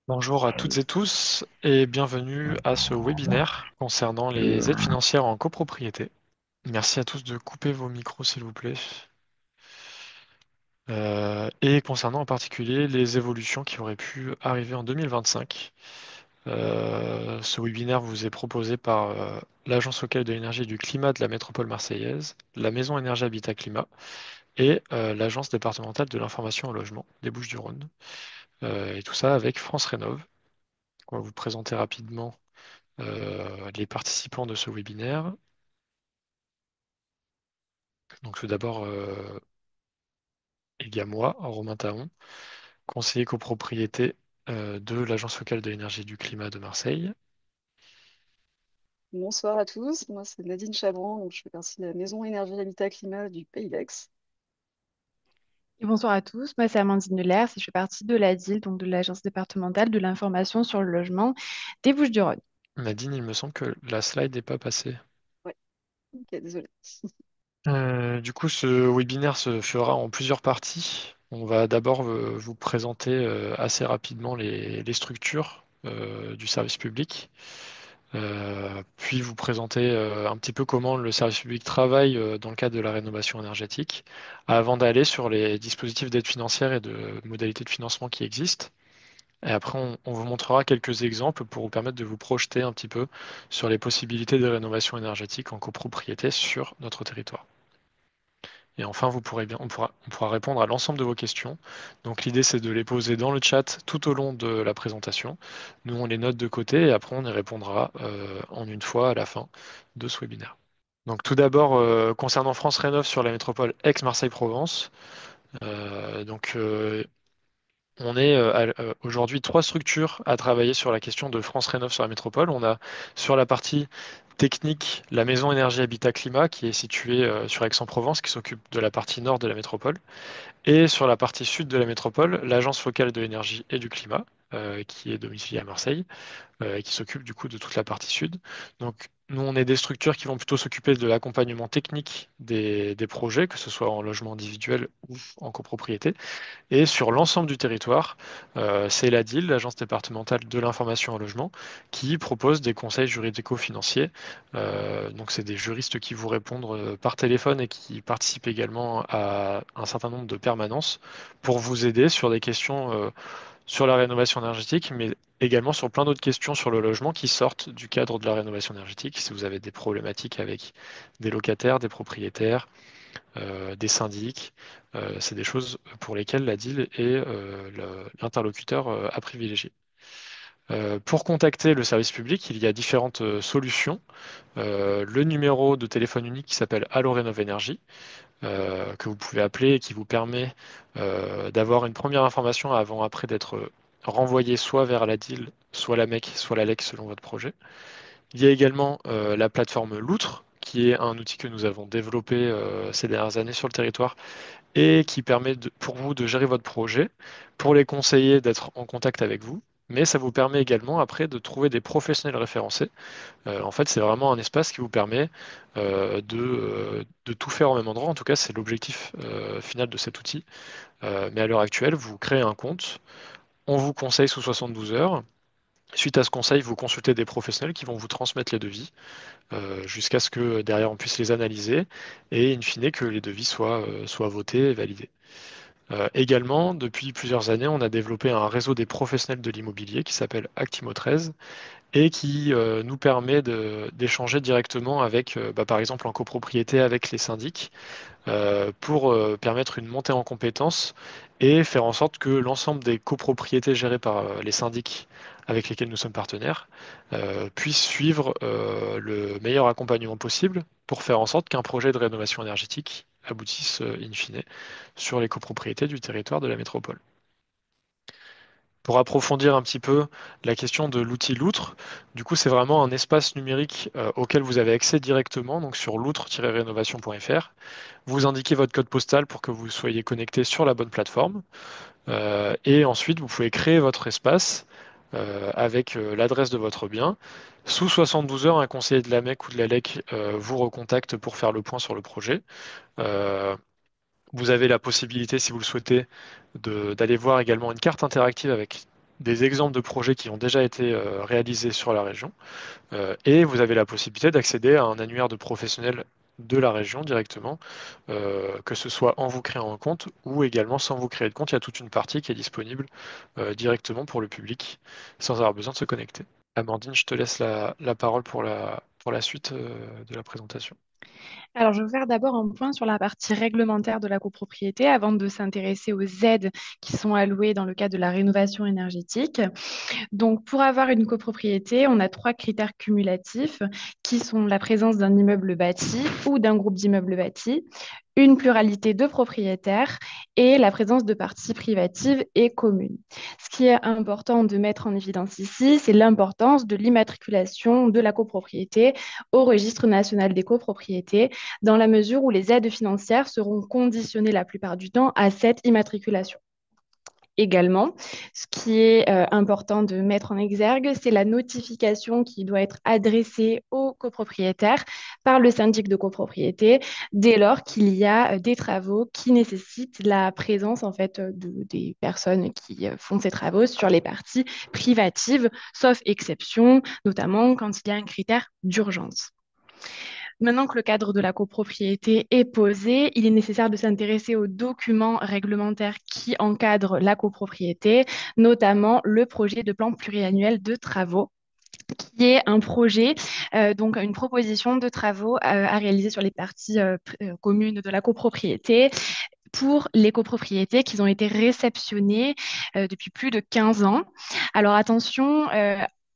Bonjour à toutes et tous et bienvenue à ce webinaire concernant les aides financières en copropriété. Merci à tous de couper vos micros s'il vous plaît. Et concernant en particulier les évolutions qui auraient pu arriver en 2025. Ce webinaire vous est proposé par l'Agence locale de l'énergie et du climat de la métropole marseillaise, la Maison Énergie Habitat Climat et l'Agence départementale de l'information au logement des Bouches-du-Rhône. Et tout ça avec France Rénov'. On va vous présenter rapidement les participants de ce webinaire. Donc tout d'abord, il y a moi, Romain Tahon, conseiller copropriété de l'Agence locale de l'énergie et du climat de Marseille. Bonsoir à tous, moi c'est Nadine Chabran, donc je fais partie de la Maison Énergie Habitat Climat du Pays d'Aix. Et bonsoir à tous, moi c'est Amandine Lelaire, je fais partie de l'ADIL, donc de l'Agence départementale de l'information sur le logement des Bouches-du-Rhône. Nadine, il me semble que la slide n'est pas passée. Ouais, ok, désolé. Du coup, ce webinaire se fera en plusieurs parties. On va d'abord vous présenter assez rapidement les structures du service public. Puis vous présenter un petit peu comment le service public travaille dans le cadre de la rénovation énergétique, avant d'aller sur les dispositifs d'aide financière et de modalités de financement qui existent. Et après, on vous montrera quelques exemples pour vous permettre de vous projeter un petit peu sur les possibilités de rénovation énergétique en copropriété sur notre territoire. Et enfin, on pourra répondre à l'ensemble de vos questions. Donc l'idée, c'est de les poser dans le chat tout au long de la présentation. Nous, on les note de côté et après, on y répondra en une fois à la fin de ce webinaire. Donc tout d'abord, concernant France Rénov' sur la métropole Aix-Marseille-Provence, donc on est aujourd'hui trois structures à travailler sur la question de France Rénov' sur la métropole. On a sur la partie technique la Maison Énergie Habitat Climat qui est située sur Aix-en-Provence, qui s'occupe de la partie nord de la métropole. Et sur la partie sud de la métropole, l'Agence locale de l'énergie et du climat, qui est domiciliée à Marseille et qui s'occupe du coup de toute la partie sud. Donc nous, on est des structures qui vont plutôt s'occuper de l'accompagnement technique des projets, que ce soit en logement individuel ou en copropriété. Et sur l'ensemble du territoire, c'est l'ADIL, l'Agence départementale de l'information en logement, qui propose des conseils juridico-financiers. Donc c'est des juristes qui vous répondent par téléphone et qui participent également à un certain nombre de permanences pour vous aider sur des questions sur la rénovation énergétique, mais également sur plein d'autres questions sur le logement qui sortent du cadre de la rénovation énergétique. Si vous avez des problématiques avec des locataires, des propriétaires, des syndics. C'est des choses pour lesquelles la DIL est l'interlocuteur à privilégier. Pour contacter le service public, il y a différentes solutions. Le numéro de téléphone unique qui s'appelle Allo Rénov Énergie, que vous pouvez appeler et qui vous permet d'avoir une première information avant après d'être renvoyé soit vers la DIL, soit la MEC, soit la LEC selon votre projet. Il y a également la plateforme Loutre, qui est un outil que nous avons développé ces dernières années sur le territoire et qui permet pour vous de gérer votre projet, pour les conseillers d'être en contact avec vous, mais ça vous permet également après de trouver des professionnels référencés. En fait, c'est vraiment un espace qui vous permet de tout faire au même endroit. En tout cas, c'est l'objectif final de cet outil. Mais à l'heure actuelle, vous créez un compte, on vous conseille sous 72 heures. Suite à ce conseil, vous consultez des professionnels qui vont vous transmettre les devis jusqu'à ce que derrière on puisse les analyser et in fine que les devis soient votés et validés. Également, depuis plusieurs années, on a développé un réseau des professionnels de l'immobilier qui s'appelle Actimo 13 et qui nous permet d'échanger directement avec, par exemple en copropriété avec les syndics, pour permettre une montée en compétences et faire en sorte que l'ensemble des copropriétés gérées par les syndics avec lesquels nous sommes partenaires puissent suivre le meilleur accompagnement possible pour faire en sorte qu'un projet de rénovation énergétique aboutisse in fine sur les copropriétés du territoire de la métropole. Pour approfondir un petit peu la question de l'outil Loutre, du coup, c'est vraiment un espace numérique auquel vous avez accès directement, donc sur loutre-rénovation.fr. Vous indiquez votre code postal pour que vous soyez connecté sur la bonne plateforme. Et ensuite, vous pouvez créer votre espace avec l'adresse de votre bien. Sous 72 heures, un conseiller de la MEC ou de la LEC vous recontacte pour faire le point sur le projet. Euh, Vous avez la possibilité, si vous le souhaitez, d'aller voir également une carte interactive avec des exemples de projets qui ont déjà été réalisés sur la région. Et vous avez la possibilité d'accéder à un annuaire de professionnels de la région directement, que ce soit en vous créant un compte ou également sans vous créer de compte. Il y a toute une partie qui est disponible directement pour le public sans avoir besoin de se connecter. Amandine, je te laisse la parole pour la suite de la présentation. Alors, je vais faire d'abord un point sur la partie réglementaire de la copropriété avant de s'intéresser aux aides qui sont allouées dans le cadre de la rénovation énergétique. Donc, pour avoir une copropriété, on a trois critères cumulatifs qui sont la présence d'un immeuble bâti ou d'un groupe d'immeubles bâtis, une pluralité de propriétaires et la présence de parties privatives et communes. Ce qui est important de mettre en évidence ici, c'est l'importance de l'immatriculation de la copropriété au registre national des copropriétés, dans la mesure où les aides financières seront conditionnées la plupart du temps à cette immatriculation. Également, ce qui est important de mettre en exergue, c'est la notification qui doit être adressée aux copropriétaires par le syndic de copropriété dès lors qu'il y a des travaux qui nécessitent la présence en fait des personnes qui font ces travaux sur les parties privatives, sauf exception, notamment quand il y a un critère d'urgence. Maintenant que le cadre de la copropriété est posé, il est nécessaire de s'intéresser aux documents réglementaires qui encadrent la copropriété, notamment le projet de plan pluriannuel de travaux qui est un projet, donc une proposition de travaux à réaliser sur les parties communes de la copropriété pour les copropriétés qui ont été réceptionnées depuis plus de 15 ans. Alors attention,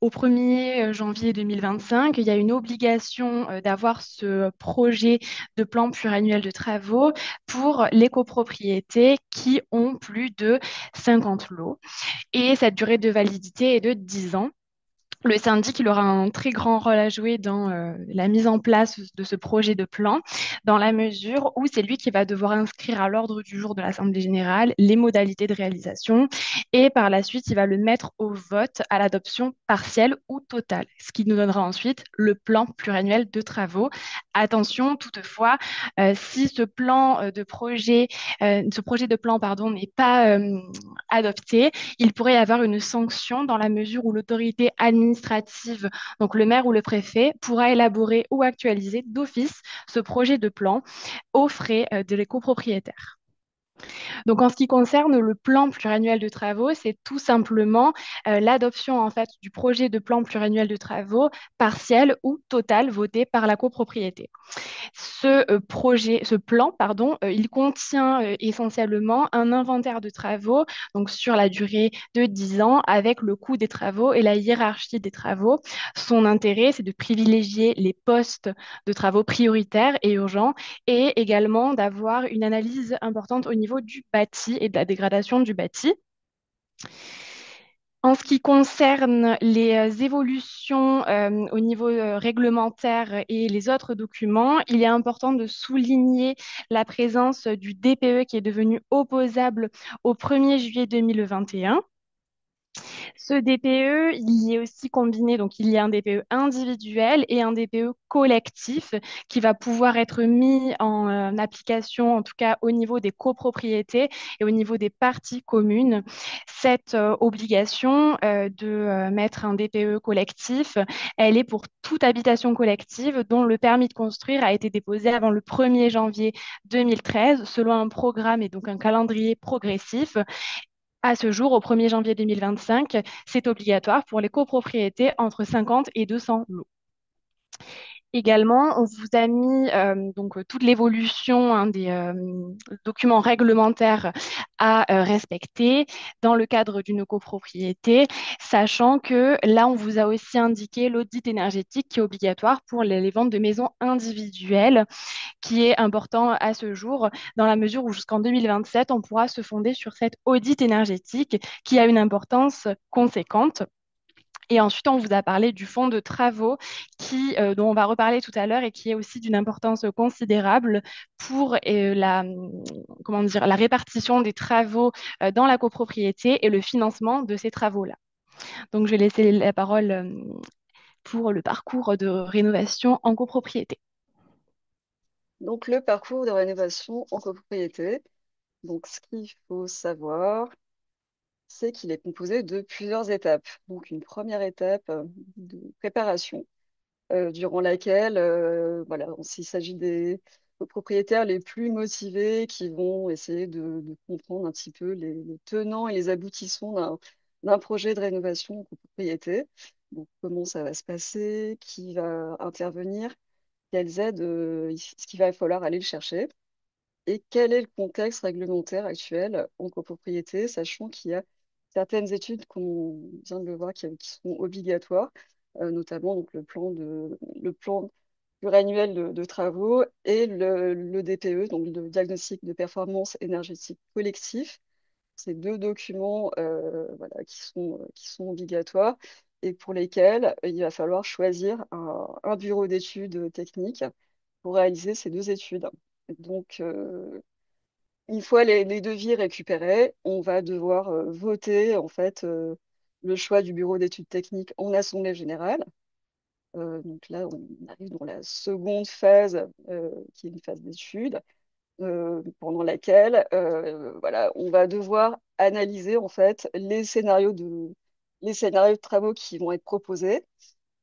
au 1er janvier 2025, il y a une obligation d'avoir ce projet de plan pluriannuel de travaux pour les copropriétés qui ont plus de 50 lots. Et cette durée de validité est de 10 ans. Le syndic, il aura un très grand rôle à jouer dans la mise en place de ce projet de plan, dans la mesure où c'est lui qui va devoir inscrire à l'ordre du jour de l'Assemblée générale les modalités de réalisation et par la suite, il va le mettre au vote à l'adoption partielle ou totale, ce qui nous donnera ensuite le plan pluriannuel de travaux. Attention, toutefois, si ce projet de plan, pardon, n'est pas adopté, il pourrait y avoir une sanction dans la mesure où l'autorité administrative, donc le maire ou le préfet, pourra élaborer ou actualiser d'office ce projet de plan aux frais des copropriétaires. Donc, en ce qui concerne le plan pluriannuel de travaux, c'est tout simplement l'adoption en fait du projet de plan pluriannuel de travaux partiel ou total voté par la copropriété. Ce plan, pardon, il contient essentiellement un inventaire de travaux, donc sur la durée de 10 ans, avec le coût des travaux et la hiérarchie des travaux. Son intérêt, c'est de privilégier les postes de travaux prioritaires et urgents, et également d'avoir une analyse importante au niveau du bâti et de la dégradation du bâti. En ce qui concerne les évolutions au niveau réglementaire et les autres documents, il est important de souligner la présence du DPE qui est devenu opposable au 1er juillet 2021. Ce DPE, il y est aussi combiné, donc il y a un DPE individuel et un DPE collectif qui va pouvoir être mis en application, en tout cas au niveau des copropriétés et au niveau des parties communes. Cette obligation de mettre un DPE collectif, elle est pour toute habitation collective dont le permis de construire a été déposé avant le 1er janvier 2013 selon un programme et donc un calendrier progressif. À ce jour, au 1er janvier 2025, c'est obligatoire pour les copropriétés entre 50 et 200 lots. Également, on vous a mis toute l'évolution des documents réglementaires à respecter dans le cadre d'une copropriété, sachant que là, on vous a aussi indiqué l'audit énergétique qui est obligatoire pour les ventes de maisons individuelles, qui est important à ce jour, dans la mesure où jusqu'en 2027, on pourra se fonder sur cet audit énergétique qui a une importance conséquente. Et ensuite, on vous a parlé du fonds de travaux dont on va reparler tout à l'heure et qui est aussi d'une importance considérable pour comment dire, la répartition des travaux dans la copropriété et le financement de ces travaux-là. Donc, je vais laisser la parole pour le parcours de rénovation en copropriété. Donc, le parcours de rénovation en copropriété. Donc, ce qu'il faut savoir, c'est qu'il est composé de plusieurs étapes. Donc, une première étape de préparation, durant laquelle, voilà, s'il s'agit des propriétaires les plus motivés qui vont essayer de comprendre un petit peu les tenants et les aboutissants d'un projet de rénovation en copropriété. Donc, comment ça va se passer, qui va intervenir, quelles aides, ce qu'il va falloir aller le chercher, et quel est le contexte réglementaire actuel en copropriété, sachant qu'il y a certaines études, qu'on vient de le voir, qui sont obligatoires, notamment donc, le plan pluriannuel de travaux et le DPE, donc le diagnostic de performance énergétique collectif. Ces deux documents, voilà, qui sont obligatoires et pour lesquels il va falloir choisir un bureau d'études techniques pour réaliser ces deux études. Donc, une fois les devis récupérés, on va devoir voter en fait le choix du bureau d'études techniques en assemblée générale. Donc là, on arrive dans la seconde phase, qui est une phase d'étude, pendant laquelle voilà, on va devoir analyser en fait les scénarios de travaux qui vont être proposés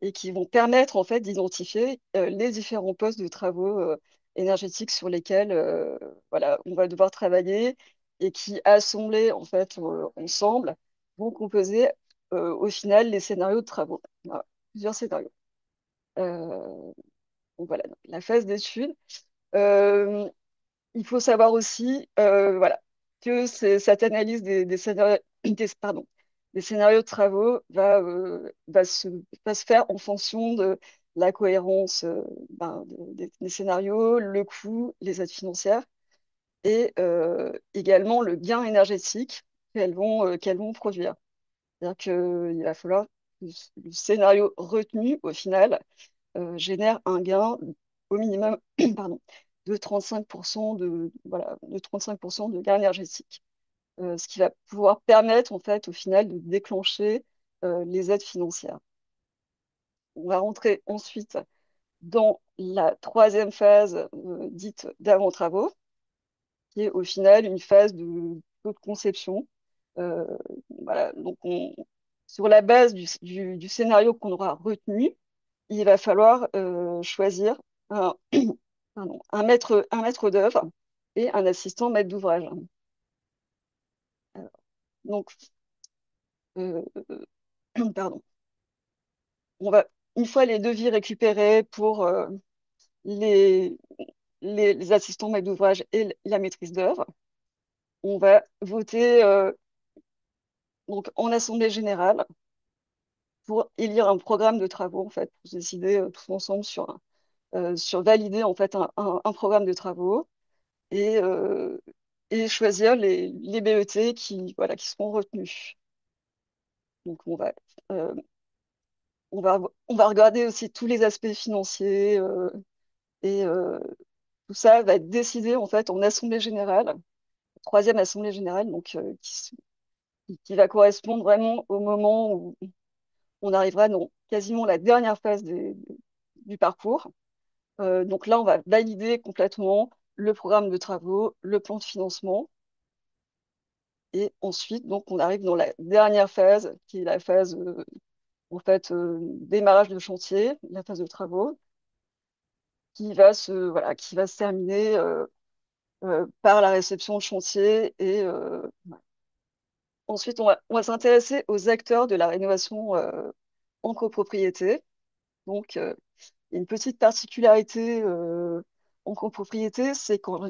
et qui vont permettre en fait d'identifier les différents postes de travaux énergétiques sur lesquels voilà, on va devoir travailler et qui, assemblés en fait ensemble, vont composer au final les scénarios de travaux. Voilà, plusieurs scénarios. Euh, donc voilà, donc la phase d'étude. Euh, il faut savoir aussi voilà, que cette analyse des scénarios, des scénarios de travaux va se faire en fonction de la cohérence des scénarios, le coût, les aides financières et également le gain énergétique qu'elles vont produire. C'est-à-dire qu'il va falloir que le scénario retenu, au final, génère un gain au minimum pardon, de 35% voilà, de 35% de gain énergétique. Ce qui va pouvoir permettre, en fait, au final, de déclencher les aides financières. On va rentrer ensuite dans la troisième phase dite d'avant-travaux, qui est au final une phase de conception. Euh, voilà, donc sur la base du scénario qu'on aura retenu, il va falloir choisir un, pardon, un maître d'œuvre et un assistant maître d'ouvrage. Alors, donc, euh, pardon, on va, une fois les devis récupérés pour les, les assistants maître d'ouvrage et la maîtrise d'œuvre, on va voter donc en assemblée générale pour élire un programme de travaux, en fait, pour décider tous ensemble sur valider en fait un programme de travaux et, et choisir les BET voilà, qui seront retenus. Donc euh, on va regarder aussi tous les aspects financiers et tout ça va être décidé en fait en assemblée générale, troisième assemblée générale, donc qui va correspondre vraiment au moment où on arrivera dans quasiment la dernière phase du parcours. Donc là, on va valider complètement le programme de travaux, le plan de financement. Et ensuite, donc, on arrive dans la dernière phase, qui est la phase en fait, démarrage de chantier, la phase de travaux, voilà, qui va se terminer par la réception de chantier. Et voilà. Ensuite, on va s'intéresser aux acteurs de la rénovation en copropriété. Donc, une petite particularité en copropriété, c'est qu'en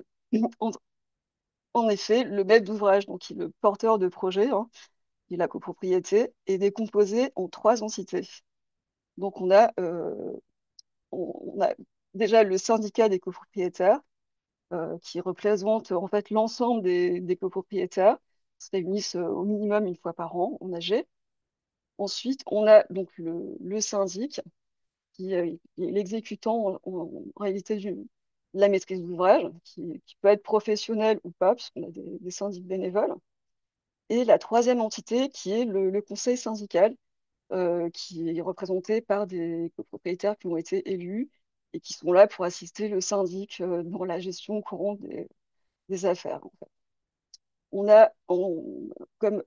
en, en effet, le maître d'ouvrage, donc qui est le porteur de projet, hein, qui est la copropriété, est décomposé en trois entités. Donc, on a déjà le syndicat des copropriétaires, qui représente en fait l'ensemble des copropriétaires, qui se réunissent au minimum une fois par an en AG. Ensuite, on a donc le syndic, qui est l'exécutant en réalité de la maîtrise d'ouvrage, qui peut être professionnel ou pas, puisqu'on a des syndics bénévoles. Et la troisième entité, qui est le conseil syndical, qui est représenté par des copropriétaires qui ont été élus et qui sont là pour assister le syndic dans la gestion courante des affaires, en fait. Comme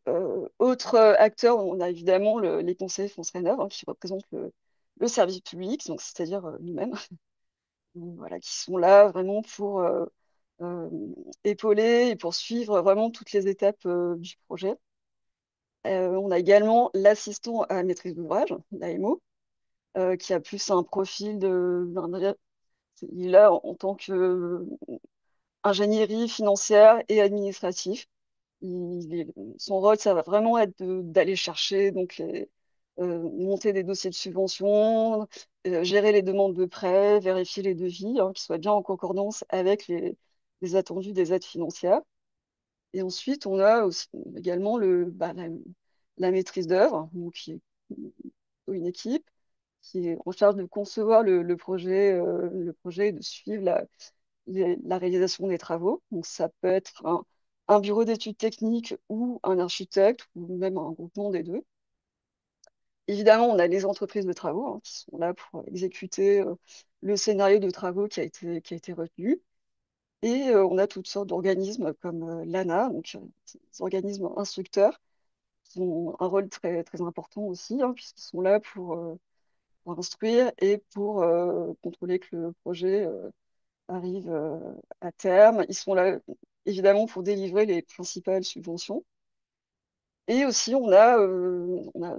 autres acteurs, on a évidemment les conseillers France Rénov', hein, qui représentent le service public, donc c'est-à-dire nous-mêmes, voilà, qui sont là vraiment pour euh, épauler et pour suivre vraiment toutes les étapes du projet. On a également l'assistant à maîtrise d'ouvrage, l'AMO, qui a plus un profil il est là en tant que ingénierie financière et administrative. Son rôle, ça va vraiment être d'aller chercher, donc monter des dossiers de subvention, gérer les demandes de prêts, vérifier les devis, hein, qui soient bien en concordance avec les attendus des aides financières. Et ensuite, on a aussi, également la maîtrise d'œuvre, donc qui est une équipe qui est en charge de concevoir le projet et de suivre la réalisation des travaux. Donc, ça peut être un bureau d'études techniques ou un architecte ou même un groupement des deux. Évidemment, on a les entreprises de travaux, hein, qui sont là pour exécuter le scénario de travaux qui a été retenu. Et on a toutes sortes d'organismes comme l'ANA, donc des organismes instructeurs, qui ont un rôle très, très important aussi, hein, puisqu'ils sont là pour instruire et pour contrôler que le projet arrive à terme. Ils sont là évidemment pour délivrer les principales subventions. Et aussi, on a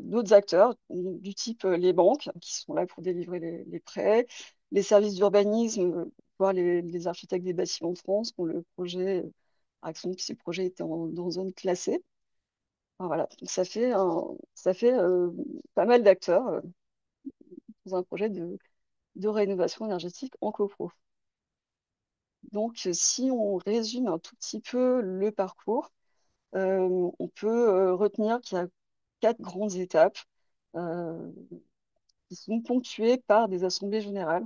d'autres acteurs du type les banques qui sont là pour délivrer les prêts, les services d'urbanisme, voire les architectes des bâtiments de France pour le projet, par exemple, si le projet était dans zone classée. Enfin, voilà, donc ça fait pas mal d'acteurs dans un projet de rénovation énergétique en copro. Donc, si on résume un tout petit peu le parcours, on peut retenir qu'il y a 4 grandes étapes euh, qui sont ponctuées par des assemblées générales,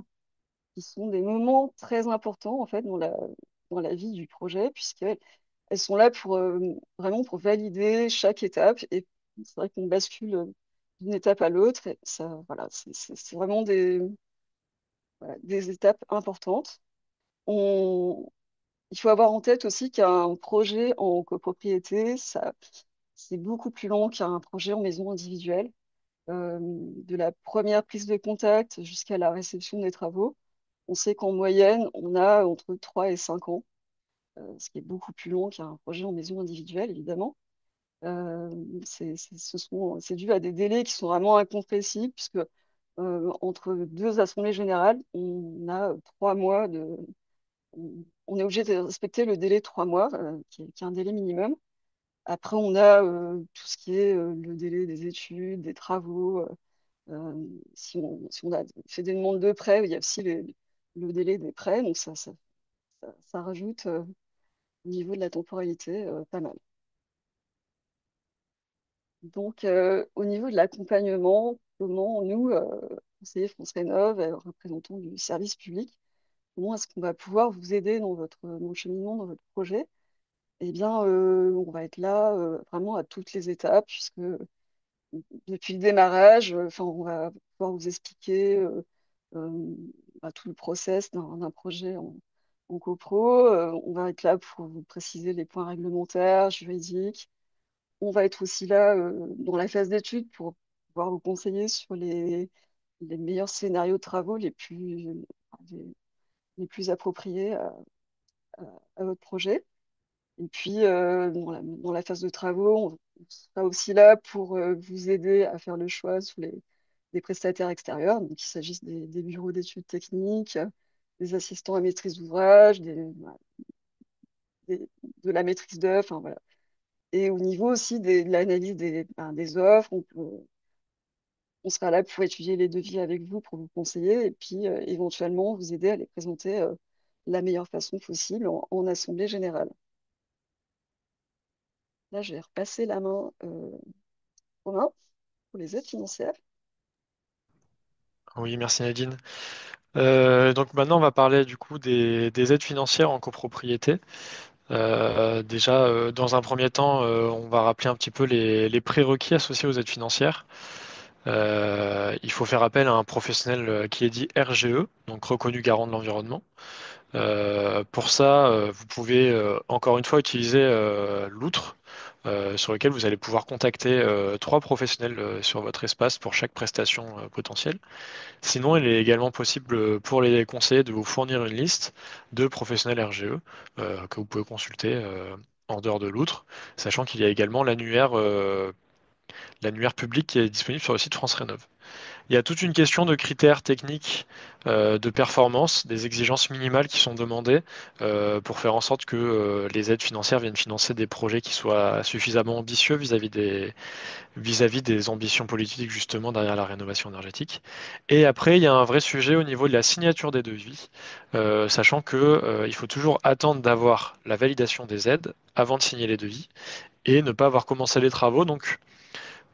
qui sont des moments très importants en fait dans la vie du projet, puisqu'elles sont là pour vraiment pour valider chaque étape. Et c'est vrai qu'on bascule d'une étape à l'autre. Et ça, voilà, c'est vraiment des étapes importantes. On, il faut avoir en tête aussi qu'un projet en copropriété, c'est beaucoup plus long qu'un projet en maison individuelle. De la première prise de contact jusqu'à la réception des travaux, on sait qu'en moyenne, on a entre 3 et 5 ans, ce qui est beaucoup plus long qu'un projet en maison individuelle, évidemment. Euh, c'est dû à des délais qui sont vraiment incompressibles, puisque entre deux assemblées générales, on a 3 mois on est obligé de respecter le délai de 3 mois, qui est un délai minimum. Après, on a tout ce qui est le délai des études, des travaux. Si on a fait des demandes de prêt, il y a aussi le délai des prêts. Donc, ça rajoute au niveau de la temporalité pas mal. Donc, au niveau de l'accompagnement, comment nous, conseillers France Rénov', représentants du service public, comment est-ce qu'on va pouvoir vous aider dans le cheminement, dans votre projet? Eh bien, on va être là vraiment à toutes les étapes, puisque depuis le démarrage, enfin, on va pouvoir vous expliquer euh, tout le process d'un projet en copro. On va être là pour vous préciser les points réglementaires, juridiques. On va être aussi là dans la phase d'étude pour pouvoir vous conseiller sur les meilleurs scénarios de travaux les plus appropriés à votre projet. Et puis, dans la phase de travaux, on sera aussi là pour vous aider à faire le choix sous des prestataires extérieurs. Donc, il s'agisse des bureaux d'études techniques, des assistants à maîtrise d'ouvrage, des- de la maîtrise d'œuvre, enfin, voilà. Et au niveau aussi de l'analyse des offres, on sera là pour étudier les devis avec vous, pour vous conseiller, et puis éventuellement vous aider à les présenter la meilleure façon possible en assemblée générale. Là, je vais repasser la main aux mains pour les aides financières. Oui, merci Nadine. Donc maintenant, on va parler du coup des aides financières en copropriété. Déjà, dans un premier temps, on va rappeler un petit peu les prérequis associés aux aides financières. Il faut faire appel à un professionnel qui est dit RGE, donc reconnu garant de l'environnement. Pour ça, vous pouvez encore une fois utiliser l'outre sur lequel vous allez pouvoir contacter trois professionnels sur votre espace pour chaque prestation potentielle. Sinon, il est également possible pour les conseillers de vous fournir une liste de professionnels RGE que vous pouvez consulter en dehors de l'outre, sachant qu'il y a également l'annuaire public qui est disponible sur le site France Rénov. Il y a toute une question de critères techniques de performance, des exigences minimales qui sont demandées pour faire en sorte que les aides financières viennent financer des projets qui soient suffisamment ambitieux vis-à-vis des ambitions politiques justement derrière la rénovation énergétique. Et après, il y a un vrai sujet au niveau de la signature des devis, sachant que il faut toujours attendre d'avoir la validation des aides avant de signer les devis et ne pas avoir commencé les travaux. Donc,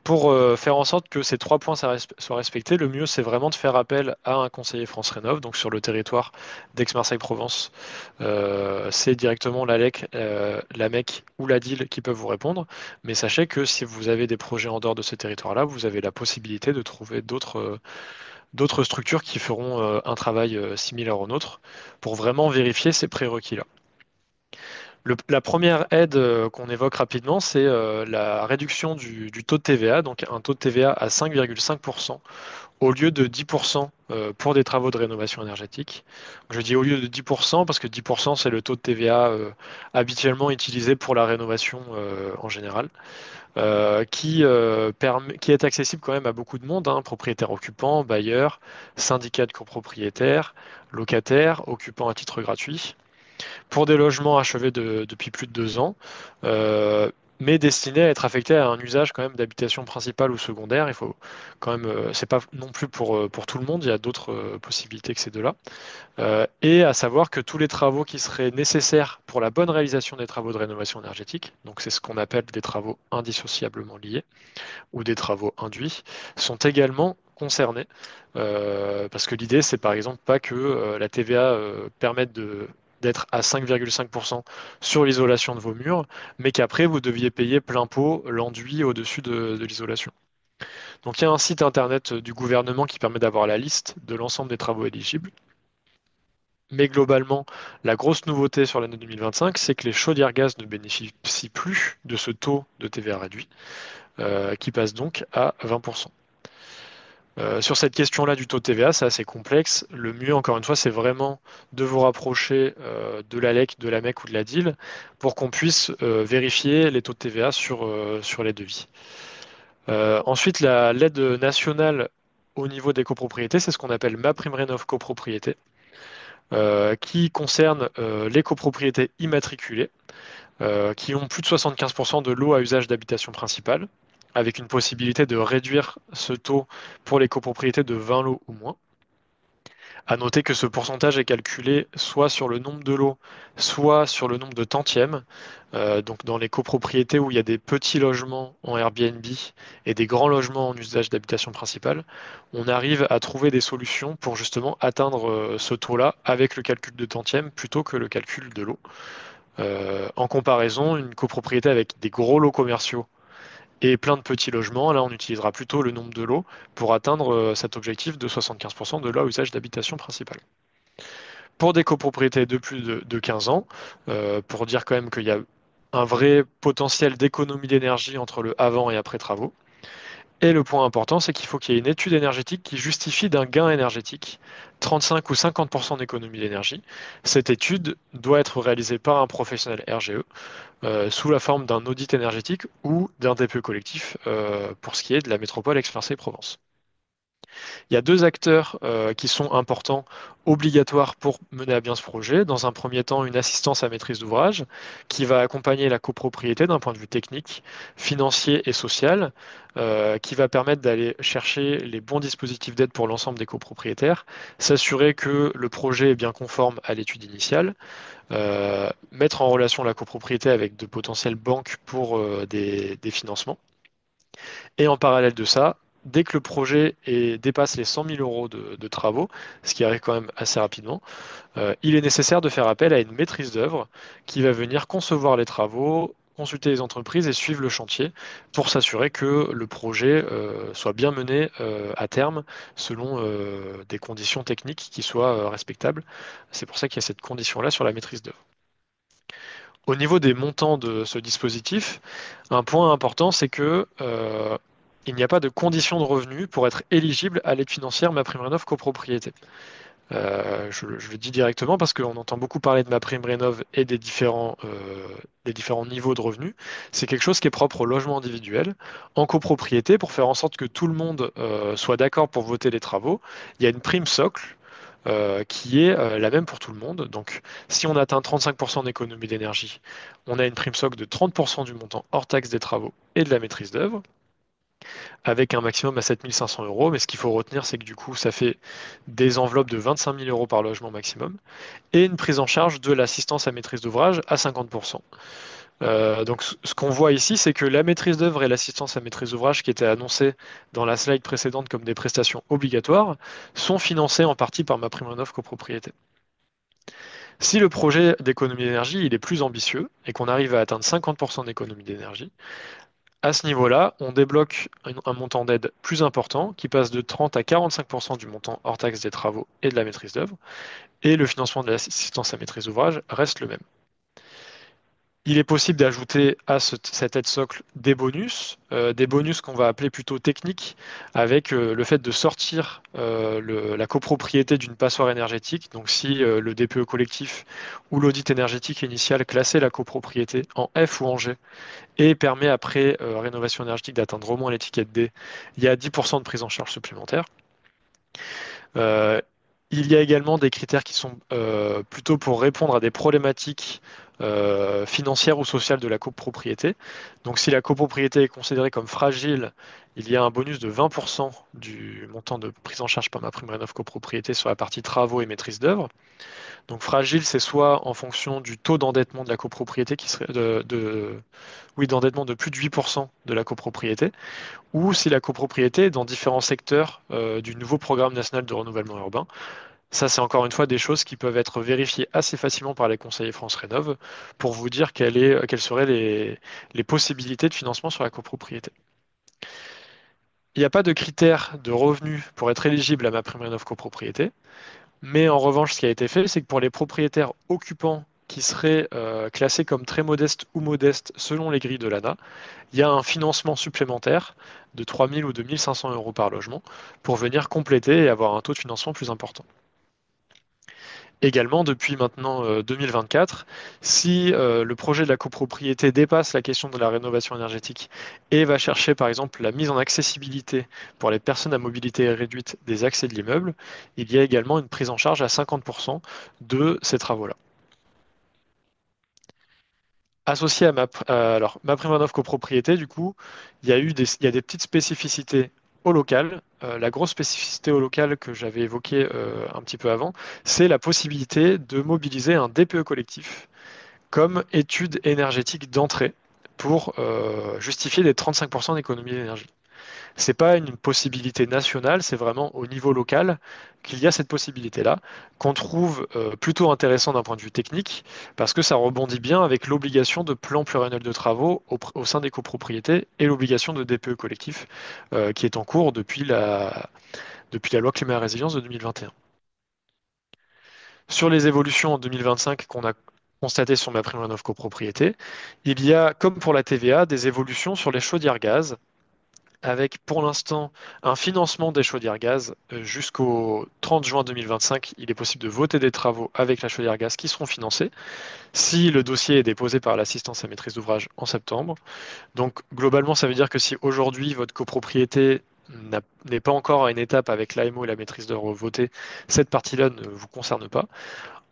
pour faire en sorte que ces trois points soient respectés, le mieux c'est vraiment de faire appel à un conseiller France Rénov. Donc sur le territoire d'Aix-Marseille-Provence, c'est directement l'ALEC, la MEC ou la DIL qui peuvent vous répondre. Mais sachez que si vous avez des projets en dehors de ce territoire-là, vous avez la possibilité de trouver d'autres structures qui feront un travail similaire au nôtre pour vraiment vérifier ces prérequis-là. La première aide qu'on évoque rapidement, c'est la réduction du taux de TVA, donc un taux de TVA à 5,5% au lieu de 10% pour des travaux de rénovation énergétique. Je dis au lieu de 10% parce que 10% c'est le taux de TVA habituellement utilisé pour la rénovation en général, qui est accessible quand même à beaucoup de monde, hein, propriétaires occupants, bailleurs, syndicats de copropriétaires, locataires, occupants à titre gratuit pour des logements achevés depuis plus de 2 ans, euh, mais destinés à être affectés à un usage quand même d'habitation principale ou secondaire. Il faut quand même, c'est pas non plus pour tout le monde, il y a d'autres possibilités que ces deux-là. Et à savoir que tous les travaux qui seraient nécessaires pour la bonne réalisation des travaux de rénovation énergétique, donc c'est ce qu'on appelle des travaux indissociablement liés ou des travaux induits, sont également concernés. Parce que l'idée, c'est par exemple pas que la TVA permette d'être à 5,5% sur l'isolation de vos murs, mais qu'après vous deviez payer plein pot l'enduit au-dessus de l'isolation. Donc il y a un site internet du gouvernement qui permet d'avoir la liste de l'ensemble des travaux éligibles. Mais globalement, la grosse nouveauté sur l'année 2025, c'est que les chaudières gaz ne bénéficient plus de ce taux de TVA réduit, qui passe donc à 20%. Sur cette question-là du taux de TVA, c'est assez complexe. Le mieux, encore une fois, c'est vraiment de vous rapprocher de l'ALEC, de la MEC ou de la DIL pour qu'on puisse vérifier les taux de TVA sur les devis. Ensuite, l'aide nationale au niveau des copropriétés, c'est ce qu'on appelle MaPrimeRénov' copropriété, qui concerne les copropriétés immatriculées qui ont plus de 75% de lots à usage d'habitation principale, avec une possibilité de réduire ce taux pour les copropriétés de 20 lots ou moins. À noter que ce pourcentage est calculé soit sur le nombre de lots, soit sur le nombre de tantièmes. Donc dans les copropriétés où il y a des petits logements en Airbnb et des grands logements en usage d'habitation principale, on arrive à trouver des solutions pour justement atteindre ce taux-là avec le calcul de tantièmes plutôt que le calcul de lots. En comparaison, une copropriété avec des gros lots commerciaux et plein de petits logements, là on utilisera plutôt le nombre de lots pour atteindre cet objectif de 75% de lots à usage d'habitation principale. Pour des copropriétés de plus de 15 ans, pour dire quand même qu'il y a un vrai potentiel d'économie d'énergie entre le avant et après travaux. Et le point important, c'est qu'il faut qu'il y ait une étude énergétique qui justifie d'un gain énergétique, 35 ou 50% d'économie d'énergie. Cette étude doit être réalisée par un professionnel RGE sous la forme d'un audit énergétique ou d'un DPE collectif pour ce qui est de la métropole Aix-Marseille-Provence. Il y a deux acteurs qui sont importants, obligatoires pour mener à bien ce projet. Dans un premier temps, une assistance à maîtrise d'ouvrage qui va accompagner la copropriété d'un point de vue technique, financier et social, qui va permettre d'aller chercher les bons dispositifs d'aide pour l'ensemble des copropriétaires, s'assurer que le projet est bien conforme à l'étude initiale, mettre en relation la copropriété avec de potentielles banques pour des financements. Et en parallèle de ça, dès que le projet dépasse les 100 000 euros de travaux, ce qui arrive quand même assez rapidement, il est nécessaire de faire appel à une maîtrise d'œuvre qui va venir concevoir les travaux, consulter les entreprises et suivre le chantier pour s'assurer que le projet soit bien mené à terme selon des conditions techniques qui soient respectables. C'est pour ça qu'il y a cette condition-là sur la maîtrise d'œuvre. Au niveau des montants de ce dispositif, un point important, c'est que il n'y a pas de condition de revenu pour être éligible à l'aide financière MaPrimeRénov' copropriété. Je le dis directement parce qu'on entend beaucoup parler de MaPrimeRénov' et des différents niveaux de revenus. C'est quelque chose qui est propre au logement individuel. En copropriété, pour faire en sorte que tout le monde soit d'accord pour voter les travaux, il y a une prime socle qui est la même pour tout le monde. Donc, si on atteint 35% d'économie d'énergie, on a une prime socle de 30% du montant hors taxe des travaux et de la maîtrise d'œuvre, avec un maximum à 7 500 euros. Mais ce qu'il faut retenir, c'est que du coup, ça fait des enveloppes de 25 000 euros par logement maximum et une prise en charge de l'assistance à maîtrise d'ouvrage à 50%. Donc, ce qu'on voit ici, c'est que la maîtrise d'œuvre et l'assistance à maîtrise d'ouvrage, qui étaient annoncées dans la slide précédente comme des prestations obligatoires, sont financées en partie par MaPrimeRénov' copropriété. Si le projet d'économie d'énergie il est plus ambitieux et qu'on arrive à atteindre 50% d'économie d'énergie, à ce niveau-là, on débloque un montant d'aide plus important qui passe de 30 à 45% du montant hors taxe des travaux et de la maîtrise d'œuvre, et le financement de l'assistance à maîtrise d'ouvrage reste le même. Il est possible d'ajouter à cette aide socle des bonus qu'on va appeler plutôt techniques, avec le fait de sortir la copropriété d'une passoire énergétique. Donc si le DPE collectif ou l'audit énergétique initial classait la copropriété en F ou en G et permet après rénovation énergétique d'atteindre au moins l'étiquette D, il y a 10% de prise en charge supplémentaire. Euh, il y a également des critères qui sont plutôt pour répondre à des problématiques financières ou sociales de la copropriété. Donc, si la copropriété est considérée comme fragile, il y a un bonus de 20% du montant de prise en charge par MaPrimeRénov' copropriété sur la partie travaux et maîtrise d'œuvre. Donc, fragile, c'est soit en fonction du taux d'endettement de la copropriété qui serait oui, d'endettement de plus de 8% de la copropriété, ou si la copropriété est dans différents secteurs du nouveau programme national de renouvellement urbain. Ça, c'est encore une fois des choses qui peuvent être vérifiées assez facilement par les conseillers France Rénov pour vous dire quelles seraient les possibilités de financement sur la copropriété. Il n'y a pas de critères de revenus pour être éligible à MaPrimeRénov' copropriété, mais en revanche, ce qui a été fait, c'est que pour les propriétaires occupants qui seraient classés comme très modestes ou modestes selon les grilles de l'ANA, il y a un financement supplémentaire de 3 000 ou de 1 500 euros par logement pour venir compléter et avoir un taux de financement plus important. Également, depuis maintenant 2024, si le projet de la copropriété dépasse la question de la rénovation énergétique et va chercher par exemple la mise en accessibilité pour les personnes à mobilité réduite des accès de l'immeuble, il y a également une prise en charge à 50% de ces travaux-là. Associé à MaPrimeRénov' copropriété, du coup, il y a des petites spécificités au local. La grosse spécificité au local que j'avais évoquée un petit peu avant, c'est la possibilité de mobiliser un DPE collectif comme étude énergétique d'entrée pour justifier les 35% d'économie d'énergie. C'est pas une possibilité nationale, c'est vraiment au niveau local qu'il y a cette possibilité-là, qu'on trouve plutôt intéressant d'un point de vue technique, parce que ça rebondit bien avec l'obligation de plan pluriannuel de travaux au sein des copropriétés et l'obligation de DPE collectif qui est en cours depuis la loi climat et résilience de 2021. Sur les évolutions en 2025 qu'on a constatées sur MaPrimeRénov' copropriété, il y a, comme pour la TVA, des évolutions sur les chaudières gaz avec pour l'instant un financement des chaudières gaz jusqu'au 30 juin 2025. Il est possible de voter des travaux avec la chaudière gaz qui seront financés si le dossier est déposé par l'assistance à maîtrise d'ouvrage en septembre. Donc globalement, ça veut dire que si aujourd'hui votre copropriété n'est pas encore à une étape avec l'AMO et la maîtrise d'œuvre votée, cette partie-là ne vous concerne pas.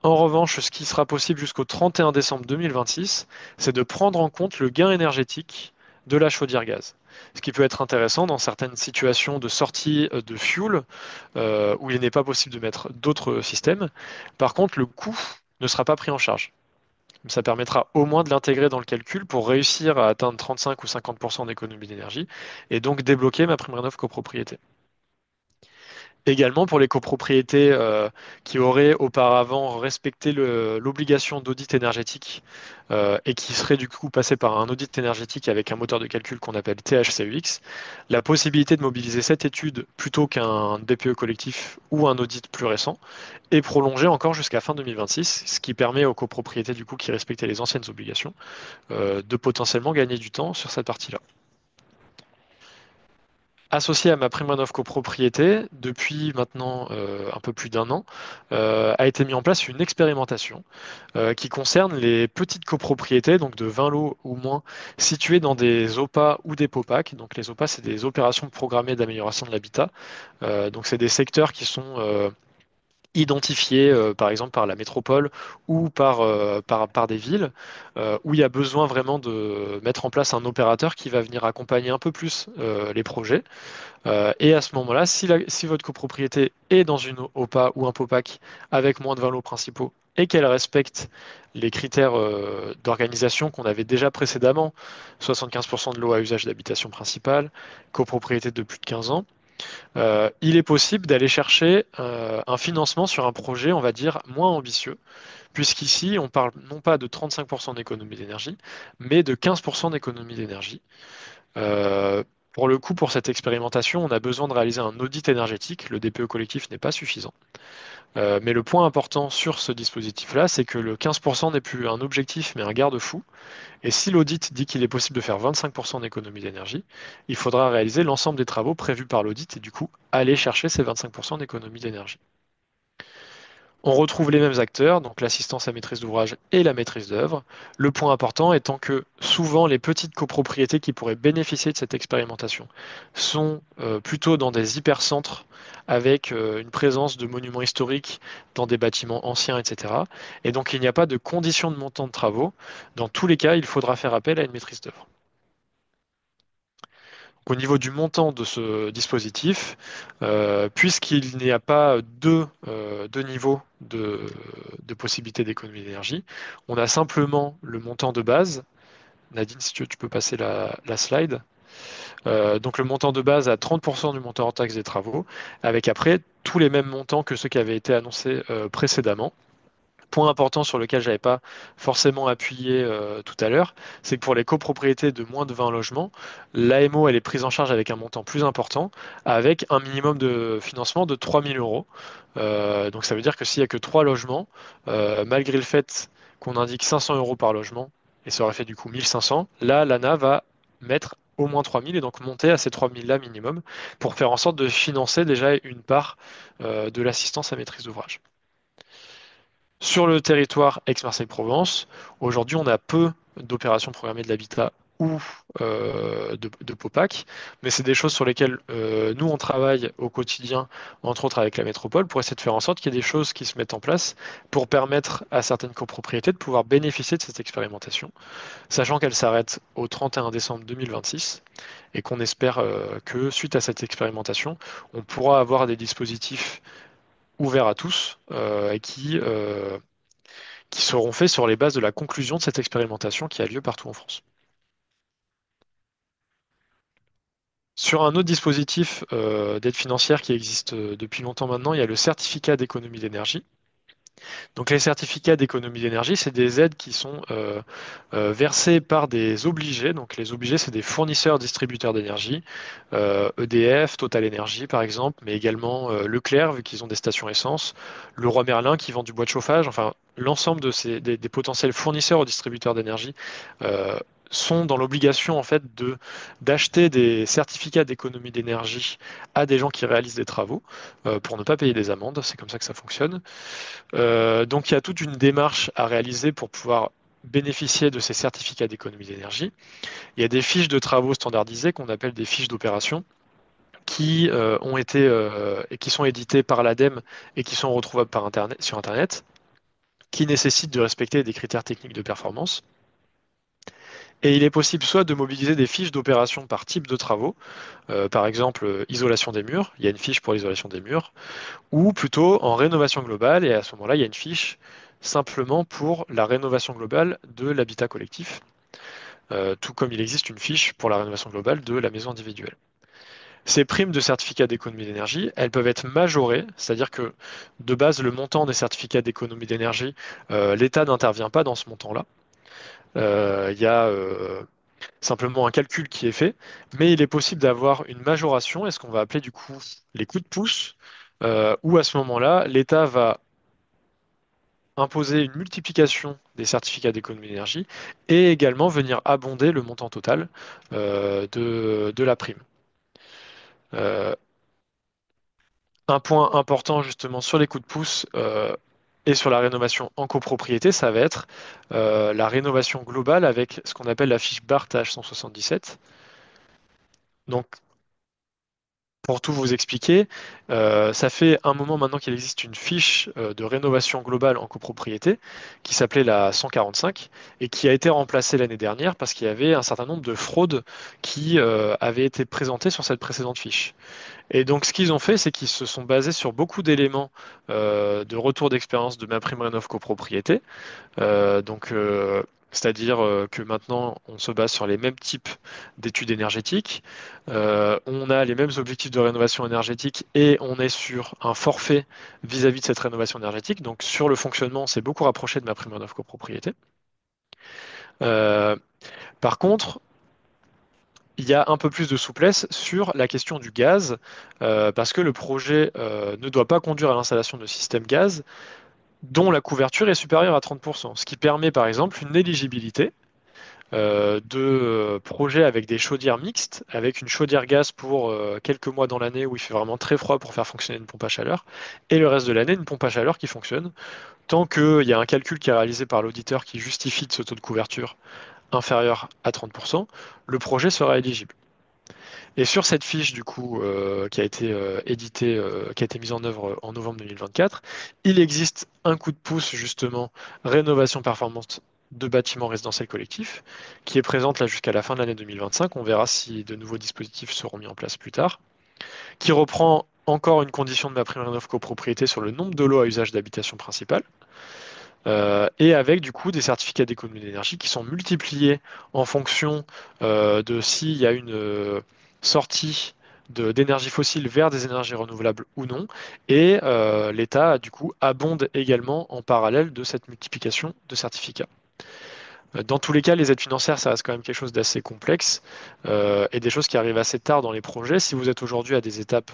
En revanche, ce qui sera possible jusqu'au 31 décembre 2026, c'est de prendre en compte le gain énergétique de la chaudière gaz. Ce qui peut être intéressant dans certaines situations de sortie de fuel où il n'est pas possible de mettre d'autres systèmes. Par contre, le coût ne sera pas pris en charge. Ça permettra au moins de l'intégrer dans le calcul pour réussir à atteindre 35 ou 50% d'économie d'énergie et donc débloquer MaPrimeRénov' copropriété. Également pour les copropriétés qui auraient auparavant respecté l'obligation d'audit énergétique et qui seraient du coup passées par un audit énergétique avec un moteur de calcul qu'on appelle THCEX, la possibilité de mobiliser cette étude plutôt qu'un DPE collectif ou un audit plus récent est prolongée encore jusqu'à fin 2026, ce qui permet aux copropriétés du coup qui respectaient les anciennes obligations de potentiellement gagner du temps sur cette partie-là. Associé à ma prime rénov copropriété, depuis maintenant un peu plus d'un an, a été mis en place une expérimentation qui concerne les petites copropriétés, donc de 20 lots ou moins, situées dans des OPA ou des POPAC. Donc les OPA, c'est des opérations programmées d'amélioration de l'habitat. Donc c'est des secteurs qui sont identifiés, par exemple par la métropole ou par des villes, où il y a besoin vraiment de mettre en place un opérateur qui va venir accompagner un peu plus les projets. Et à ce moment-là, si votre copropriété est dans une OPA ou un POPAC avec moins de 20 lots principaux et qu'elle respecte les critères d'organisation qu'on avait déjà précédemment, 75% de lots à usage d'habitation principale, copropriété de plus de 15 ans, il est possible d'aller chercher un financement sur un projet, on va dire, moins ambitieux, puisqu'ici, on parle non pas de 35% d'économie d'énergie, mais de 15% d'économie d'énergie. Euh, pour le coup, pour cette expérimentation, on a besoin de réaliser un audit énergétique. Le DPE collectif n'est pas suffisant. Mais le point important sur ce dispositif-là, c'est que le 15% n'est plus un objectif, mais un garde-fou. Et si l'audit dit qu'il est possible de faire 25% d'économie d'énergie, il faudra réaliser l'ensemble des travaux prévus par l'audit et du coup aller chercher ces 25% d'économie d'énergie. On retrouve les mêmes acteurs, donc l'assistance à maîtrise d'ouvrage et la maîtrise d'œuvre. Le point important étant que souvent les petites copropriétés qui pourraient bénéficier de cette expérimentation sont plutôt dans des hypercentres avec une présence de monuments historiques dans des bâtiments anciens, etc. Et donc il n'y a pas de condition de montant de travaux. Dans tous les cas, il faudra faire appel à une maîtrise d'œuvre. Au niveau du montant de ce dispositif, puisqu'il n'y a pas deux niveaux de possibilité d'économie d'énergie, on a simplement le montant de base. Nadine, si tu peux passer la slide. Donc le montant de base à 30% du montant hors taxe des travaux, avec après tous les mêmes montants que ceux qui avaient été annoncés précédemment. Point important sur lequel j'avais pas forcément appuyé tout à l'heure, c'est que pour les copropriétés de moins de 20 logements, l'AMO elle est prise en charge avec un montant plus important, avec un minimum de financement de 3 000 euros. Donc ça veut dire que s'il y a que 3 logements, malgré le fait qu'on indique 500 euros par logement, et ça aurait fait du coup 1 500, là l'ANA va mettre au moins 3 000 et donc monter à ces 3 000 là minimum pour faire en sorte de financer déjà une part de l'assistance à maîtrise d'ouvrage. Sur le territoire Aix-Marseille-Provence, aujourd'hui, on a peu d'opérations programmées de l'habitat ou de POPAC, mais c'est des choses sur lesquelles nous, on travaille au quotidien, entre autres avec la métropole, pour essayer de faire en sorte qu'il y ait des choses qui se mettent en place pour permettre à certaines copropriétés de pouvoir bénéficier de cette expérimentation, sachant qu'elle s'arrête au 31 décembre 2026 et qu'on espère que suite à cette expérimentation, on pourra avoir des dispositifs ouverts à tous qui seront faits sur les bases de la conclusion de cette expérimentation qui a lieu partout en France. Sur un autre dispositif d'aide financière qui existe depuis longtemps maintenant, il y a le certificat d'économie d'énergie. Donc les certificats d'économie d'énergie, c'est des aides qui sont versées par des obligés. Donc les obligés, c'est des fournisseurs distributeurs d'énergie, EDF, Total Energy par exemple, mais également Leclerc, vu qu'ils ont des stations essence, Leroy Merlin qui vend du bois de chauffage, enfin l'ensemble des potentiels fournisseurs ou distributeurs d'énergie euh, sont dans l'obligation en fait d'acheter des certificats d'économie d'énergie à des gens qui réalisent des travaux pour ne pas payer des amendes. C'est comme ça que ça fonctionne. Donc il y a toute une démarche à réaliser pour pouvoir bénéficier de ces certificats d'économie d'énergie. Il y a des fiches de travaux standardisées qu'on appelle des fiches d'opération qui ont été et qui sont éditées par l'ADEME et qui sont retrouvables par Internet, sur Internet, qui nécessitent de respecter des critères techniques de performance. Et il est possible soit de mobiliser des fiches d'opération par type de travaux, par exemple isolation des murs, il y a une fiche pour l'isolation des murs, ou plutôt en rénovation globale, et à ce moment-là, il y a une fiche simplement pour la rénovation globale de l'habitat collectif, tout comme il existe une fiche pour la rénovation globale de la maison individuelle. Ces primes de certificats d'économie d'énergie, elles peuvent être majorées, c'est-à-dire que de base, le montant des certificats d'économie d'énergie, l'État n'intervient pas dans ce montant-là. Il y a simplement un calcul qui est fait, mais il est possible d'avoir une majoration, et ce qu'on va appeler du coup les coups de pouce, où à ce moment-là, l'État va imposer une multiplication des certificats d'économie d'énergie et également venir abonder le montant total de la prime. Euh, un point important justement sur les coups de pouce et sur la rénovation en copropriété, ça va être la rénovation globale avec ce qu'on appelle la fiche Barthes 177. Donc, pour tout vous expliquer, ça fait un moment maintenant qu'il existe une fiche de rénovation globale en copropriété qui s'appelait la 145 et qui a été remplacée l'année dernière parce qu'il y avait un certain nombre de fraudes qui avaient été présentées sur cette précédente fiche. Et donc, ce qu'ils ont fait, c'est qu'ils se sont basés sur beaucoup d'éléments de retour d'expérience de MaPrimeRénov' copropriété. C'est-à-dire que maintenant, on se base sur les mêmes types d'études énergétiques, on a les mêmes objectifs de rénovation énergétique et on est sur un forfait vis-à-vis de cette rénovation énergétique. Donc, sur le fonctionnement, on s'est beaucoup rapproché de MaPrimeRénov' copropriété. Euh, Par contre, il y a un peu plus de souplesse sur la question du gaz, parce que le projet ne doit pas conduire à l'installation de systèmes gaz dont la couverture est supérieure à 30%, ce qui permet par exemple une éligibilité de projets avec des chaudières mixtes, avec une chaudière gaz pour quelques mois dans l'année où il fait vraiment très froid pour faire fonctionner une pompe à chaleur, et le reste de l'année une pompe à chaleur qui fonctionne. Tant qu'il y a un calcul qui est réalisé par l'auditeur qui justifie de ce taux de couverture inférieur à 30%, le projet sera éligible. Et sur cette fiche, du coup, qui a été éditée, qui a été mise en œuvre en novembre 2024, il existe un coup de pouce, justement, rénovation performante de bâtiments résidentiels collectifs, qui est présente là jusqu'à la fin de l'année 2025. On verra si de nouveaux dispositifs seront mis en place plus tard, qui reprend encore une condition de MaPrimeRénov' copropriété sur le nombre de lots à usage d'habitation principale. Et avec du coup des certificats d'économie d'énergie qui sont multipliés en fonction de s'il y a une sortie d'énergie fossile vers des énergies renouvelables ou non. Et l'État, du coup, abonde également en parallèle de cette multiplication de certificats. Dans tous les cas, les aides financières, ça reste quand même quelque chose d'assez complexe et des choses qui arrivent assez tard dans les projets. Si vous êtes aujourd'hui à des étapes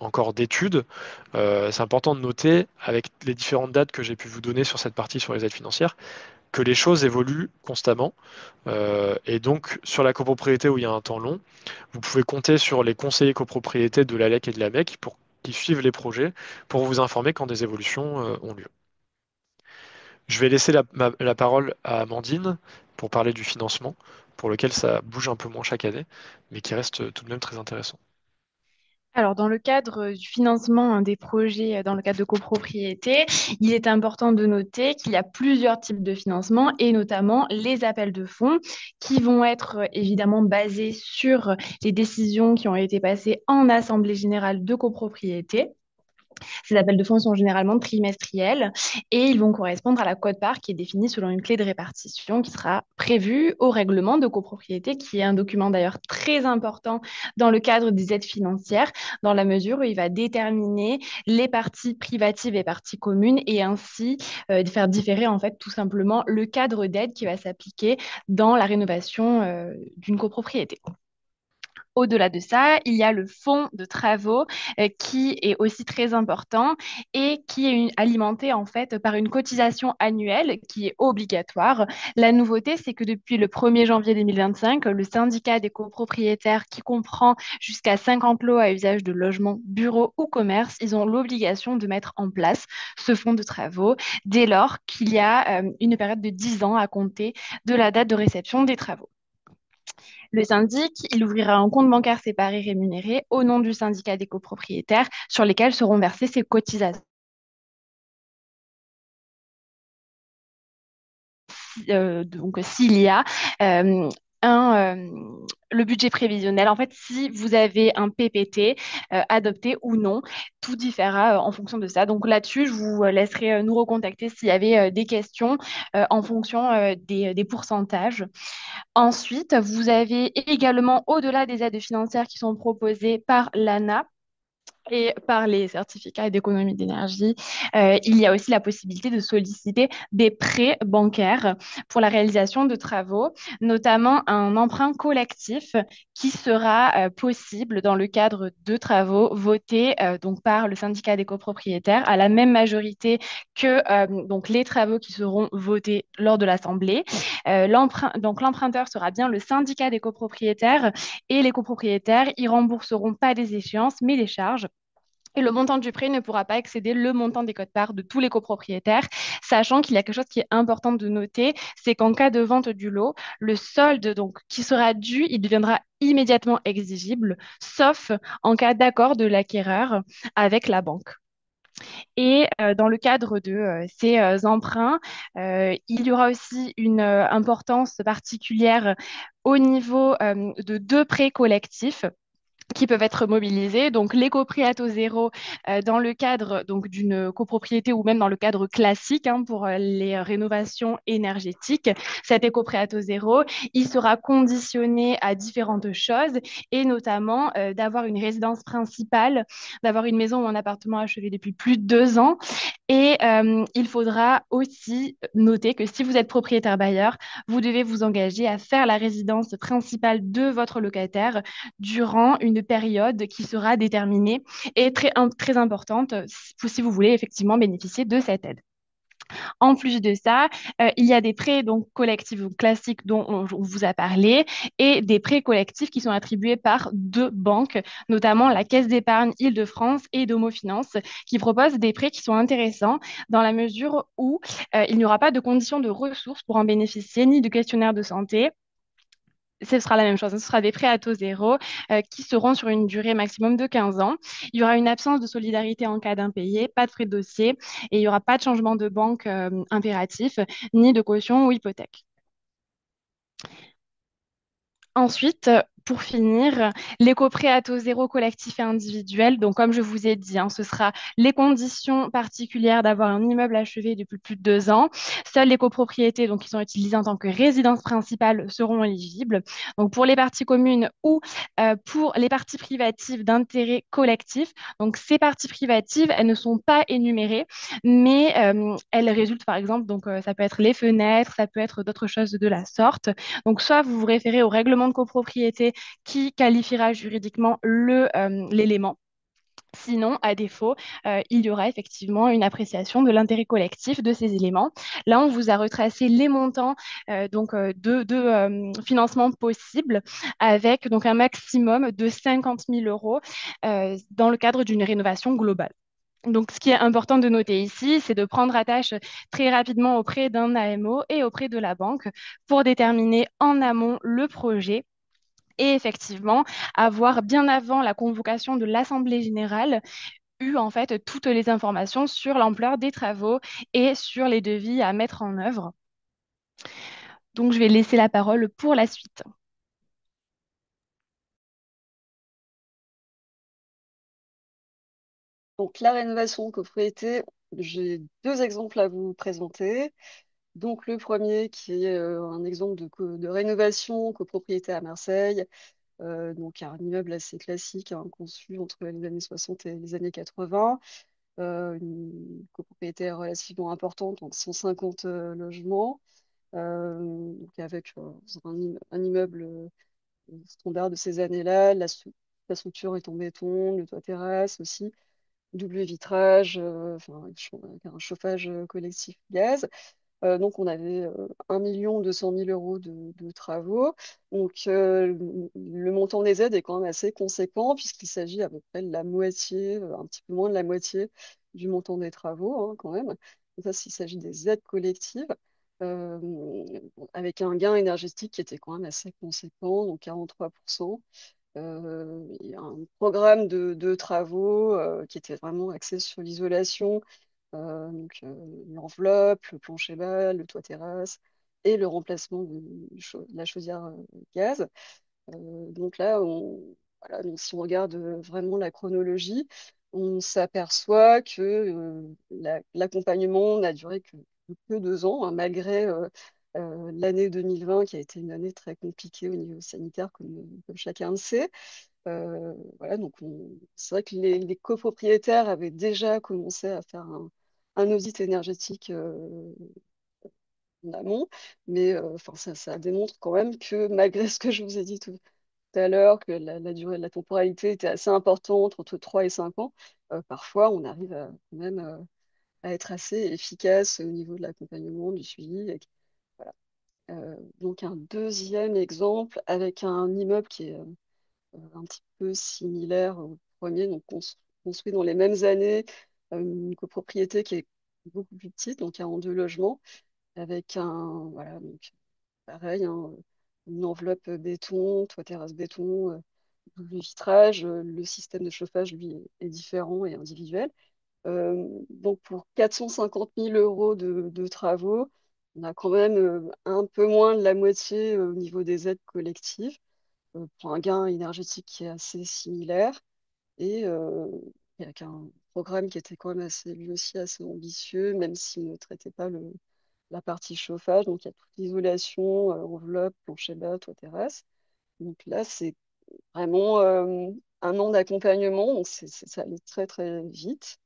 encore d'études, c'est important de noter, avec les différentes dates que j'ai pu vous donner sur cette partie sur les aides financières, que les choses évoluent constamment. Et donc, sur la copropriété où il y a un temps long, vous pouvez compter sur les conseillers copropriété de l'ALEC et de l'AMEC pour qui suivent les projets pour vous informer quand des évolutions ont lieu. Je vais laisser la parole à Amandine pour parler du financement, pour lequel ça bouge un peu moins chaque année, mais qui reste tout de même très intéressant. Alors, dans le cadre du financement des projets dans le cadre de copropriété, il est important de noter qu'il y a plusieurs types de financement et notamment les appels de fonds qui vont être évidemment basés sur les décisions qui ont été passées en assemblée générale de copropriété. Ces appels de fonds sont généralement trimestriels et ils vont correspondre à la quote-part qui est définie selon une clé de répartition qui sera prévue au règlement de copropriété, qui est un document d'ailleurs très important dans le cadre des aides financières, dans la mesure où il va déterminer les parties privatives et parties communes et ainsi faire différer en fait tout simplement le cadre d'aide qui va s'appliquer dans la rénovation d'une copropriété. Au-delà de ça, il y a le fonds de travaux qui est aussi très important et qui est alimenté en fait par une cotisation annuelle qui est obligatoire. La nouveauté, c'est que depuis le 1er janvier 2025, le syndicat des copropriétaires qui comprend jusqu'à 50 lots à usage de logement, bureau ou commerce, ils ont l'obligation de mettre en place ce fonds de travaux dès lors qu'il y a une période de 10 ans à compter de la date de réception des travaux. Le syndic, il ouvrira un compte bancaire séparé rémunéré au nom du syndicat des copropriétaires sur lesquels seront versées ces cotisations. Donc, s'il y a le budget prévisionnel. En fait, si vous avez un PPT adopté ou non, tout différera en fonction de ça. Donc là-dessus, je vous laisserai nous recontacter s'il y avait des questions en fonction des pourcentages. Ensuite, vous avez également, au-delà des aides financières qui sont proposées par l'ANA, et par les certificats d'économie d'énergie, il y a aussi la possibilité de solliciter des prêts bancaires pour la réalisation de travaux, notamment un emprunt collectif qui sera possible dans le cadre de travaux votés donc par le syndicat des copropriétaires à la même majorité que donc les travaux qui seront votés lors de l'Assemblée. Donc l'emprunteur sera bien le syndicat des copropriétaires et les copropriétaires, ils rembourseront pas des échéances, mais des charges. Et le montant du prêt ne pourra pas excéder le montant des quotes-parts de tous les copropriétaires, sachant qu'il y a quelque chose qui est important de noter, c'est qu'en cas de vente du lot, le solde donc, qui sera dû, il deviendra immédiatement exigible, sauf en cas d'accord de l'acquéreur avec la banque. Et dans le cadre de ces emprunts, il y aura aussi une importance particulière au niveau de deux prêts collectifs qui peuvent être mobilisés. Donc, l'éco-prêt à taux zéro dans le cadre donc d'une copropriété ou même dans le cadre classique pour les rénovations énergétiques. Cet éco-prêt à taux zéro, il sera conditionné à différentes choses et notamment d'avoir une résidence principale, d'avoir une maison ou un appartement achevé depuis plus de 2 ans. Et il faudra aussi noter que si vous êtes propriétaire bailleur, vous devez vous engager à faire la résidence principale de votre locataire durant une période qui sera déterminée et très importante si vous voulez effectivement bénéficier de cette aide. En plus de ça, il y a des prêts donc collectifs ou classiques dont on vous a parlé et des prêts collectifs qui sont attribués par deux banques, notamment la Caisse d'épargne Île-de-France et Domo Finance, qui proposent des prêts qui sont intéressants dans la mesure où il n'y aura pas de conditions de ressources pour en bénéficier, ni de questionnaire de santé. Ce sera la même chose, ce sera des prêts à taux zéro qui seront sur une durée maximum de 15 ans. Il y aura une absence de solidarité en cas d'impayé, pas de frais de dossier et il n'y aura pas de changement de banque impératif, ni de caution ou hypothèque. Ensuite, pour finir, l'éco-prêt à taux zéro collectif et individuel. Donc, comme je vous ai dit, ce sera les conditions particulières d'avoir un immeuble achevé depuis plus de 2 ans. Seules les copropriétés, donc, qui sont utilisées en tant que résidence principale, seront éligibles. Donc, pour les parties communes ou pour les parties privatives d'intérêt collectif. Donc, ces parties privatives, elles ne sont pas énumérées, mais elles résultent, par exemple, donc, ça peut être les fenêtres, ça peut être d'autres choses de la sorte. Donc, soit vous vous référez au règlement de copropriété qui qualifiera juridiquement l'élément. Sinon, à défaut, il y aura effectivement une appréciation de l'intérêt collectif de ces éléments. Là, on vous a retracé les montants de financement possibles avec donc un maximum de 50 000 euros dans le cadre d'une rénovation globale. Donc, ce qui est important de noter ici, c'est de prendre attache très rapidement auprès d'un AMO et auprès de la banque pour déterminer en amont le projet et effectivement avoir bien avant la convocation de l'Assemblée générale eu en fait toutes les informations sur l'ampleur des travaux et sur les devis à mettre en œuvre. Donc, je vais laisser la parole pour la suite. Donc, la rénovation copropriété, j'ai deux exemples à vous présenter. Donc, le premier qui est un exemple de rénovation copropriété à Marseille. Donc, un immeuble assez classique, conçu entre les années 60 et les années 80. Une copropriété relativement importante, donc 150 logements, donc avec un immeuble standard de ces années-là. La structure est en béton, le toit terrasse aussi, double vitrage, enfin, avec un chauffage collectif gaz. Donc, on avait 1 200 000 euros de travaux. Donc, le montant des aides est quand même assez conséquent, puisqu'il s'agit à peu près de la moitié, un petit peu moins de la moitié du montant des travaux, quand même. Donc, ça, s'il s'agit des aides collectives, euh, avec un gain énergétique qui était quand même assez conséquent, donc 43%. Il y a un programme de travaux qui était vraiment axé sur l'isolation, donc l'enveloppe, le plancher bas, le toit terrasse, et le remplacement de la chaudière gaz. Donc là, voilà, donc si on regarde vraiment la chronologie, on s'aperçoit que l'accompagnement n'a duré que 2 ans, hein, malgré l'année 2020 qui a été une année très compliquée au niveau sanitaire, comme chacun le sait. Voilà, donc c'est vrai que les copropriétaires avaient déjà commencé à faire un audit énergétique en amont, mais enfin, ça démontre quand même que malgré ce que je vous ai dit tout à l'heure, que la durée de la temporalité était assez importante, entre 3 et 5 ans, parfois on arrive quand même à être assez efficace au niveau de l'accompagnement, du suivi. Voilà. Donc un deuxième exemple avec un immeuble qui est un petit peu similaire au premier, donc construit dans les mêmes années, une copropriété qui est beaucoup plus petite, donc 42 logements, avec voilà, donc pareil, hein, une enveloppe béton, toit terrasse béton, double vitrage. Le système de chauffage, lui, est différent et individuel. Donc pour 450 000 euros de travaux, on a quand même un peu moins de la moitié au niveau des aides collectives, pour un gain énergétique qui est assez similaire et avec un programme qui était quand même lui aussi assez ambitieux, même s'il ne traitait pas la partie chauffage. Donc il y a toute l'isolation, enveloppe, plancher bas, toit terrasse. Donc là, c'est vraiment 1 an d'accompagnement, donc ça allait très très vite.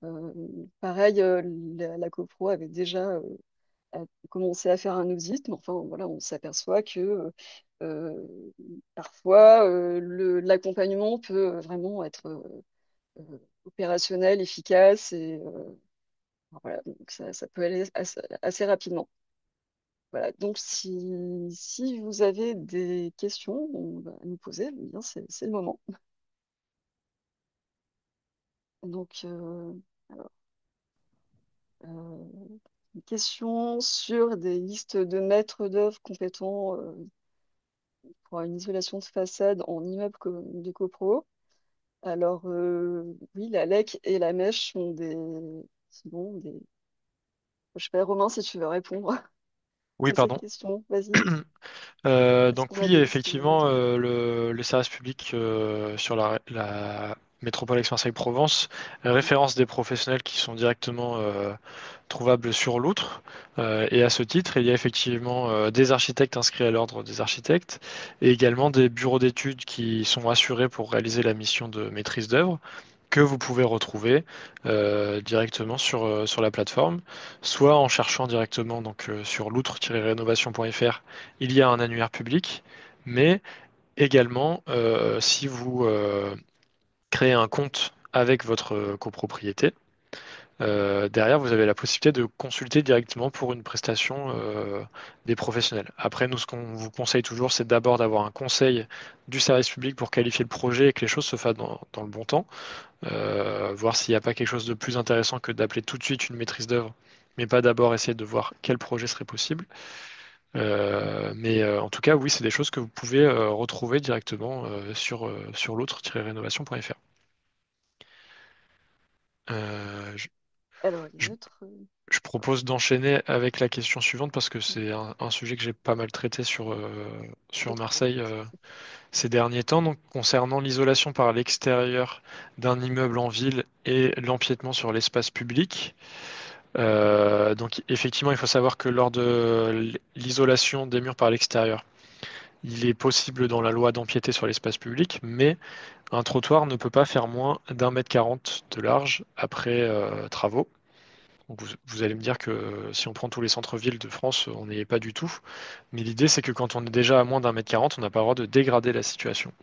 Euh, Pareil, la copro avait déjà commencé à faire un audit, mais enfin voilà, on s'aperçoit que euh, parfois l'accompagnement peut vraiment être opérationnel, efficace et voilà, donc ça peut aller assez rapidement. Voilà, donc si vous avez des questions à nous poser, eh bien c'est le moment. Donc, alors, euh, une question sur des listes de maîtres d'œuvre compétents pour une isolation de façade en immeuble de copro. Alors, oui, la LEC et la mèche sont sinon des... Je sais pas, Romain, si tu veux répondre Oui, à cette pardon. question, vas-y. Est-ce Donc qu'on a oui, des listes de effectivement, maîtres d'œuvre? le service public sur la métropole Aix-Marseille-Provence référence des professionnels qui sont directement trouvables sur l'outre. Et à ce titre, il y a effectivement des architectes inscrits à l'ordre des architectes et également des bureaux d'études qui sont assurés pour réaliser la mission de maîtrise d'œuvre que vous pouvez retrouver directement sur la plateforme, soit en cherchant directement donc, sur loutre-rénovation.fr, il y a un annuaire public, mais également si vous créez un compte avec votre copropriété, derrière vous avez la possibilité de consulter directement pour une prestation des professionnels. Après, nous, ce qu'on vous conseille toujours, c'est d'abord d'avoir un conseil du service public pour qualifier le projet et que les choses se fassent dans le bon temps, voir s'il n'y a pas quelque chose de plus intéressant que d'appeler tout de suite une maîtrise d'œuvre, mais pas d'abord essayer de voir quel projet serait possible. Mais en tout cas, oui, c'est des choses que vous pouvez retrouver directement sur l'autre-rénovation.fr. Euh, je, Alors, une je- autre... je propose d'enchaîner avec la question suivante parce que c'est un sujet que j'ai pas mal traité sur D'accord. Marseille ces derniers temps. Donc, concernant l'isolation par l'extérieur d'un immeuble en ville et l'empiètement sur l'espace public. Donc effectivement, il faut savoir que lors de l'isolation des murs par l'extérieur, il est possible dans la loi d'empiéter sur l'espace public, mais un trottoir ne peut pas faire moins d'1,40 m de large après travaux. Donc vous allez me dire que si on prend tous les centres-villes de France, on n'y est pas du tout. Mais l'idée, c'est que quand on est déjà à moins d'1,40 m, on n'a pas le droit de dégrader la situation.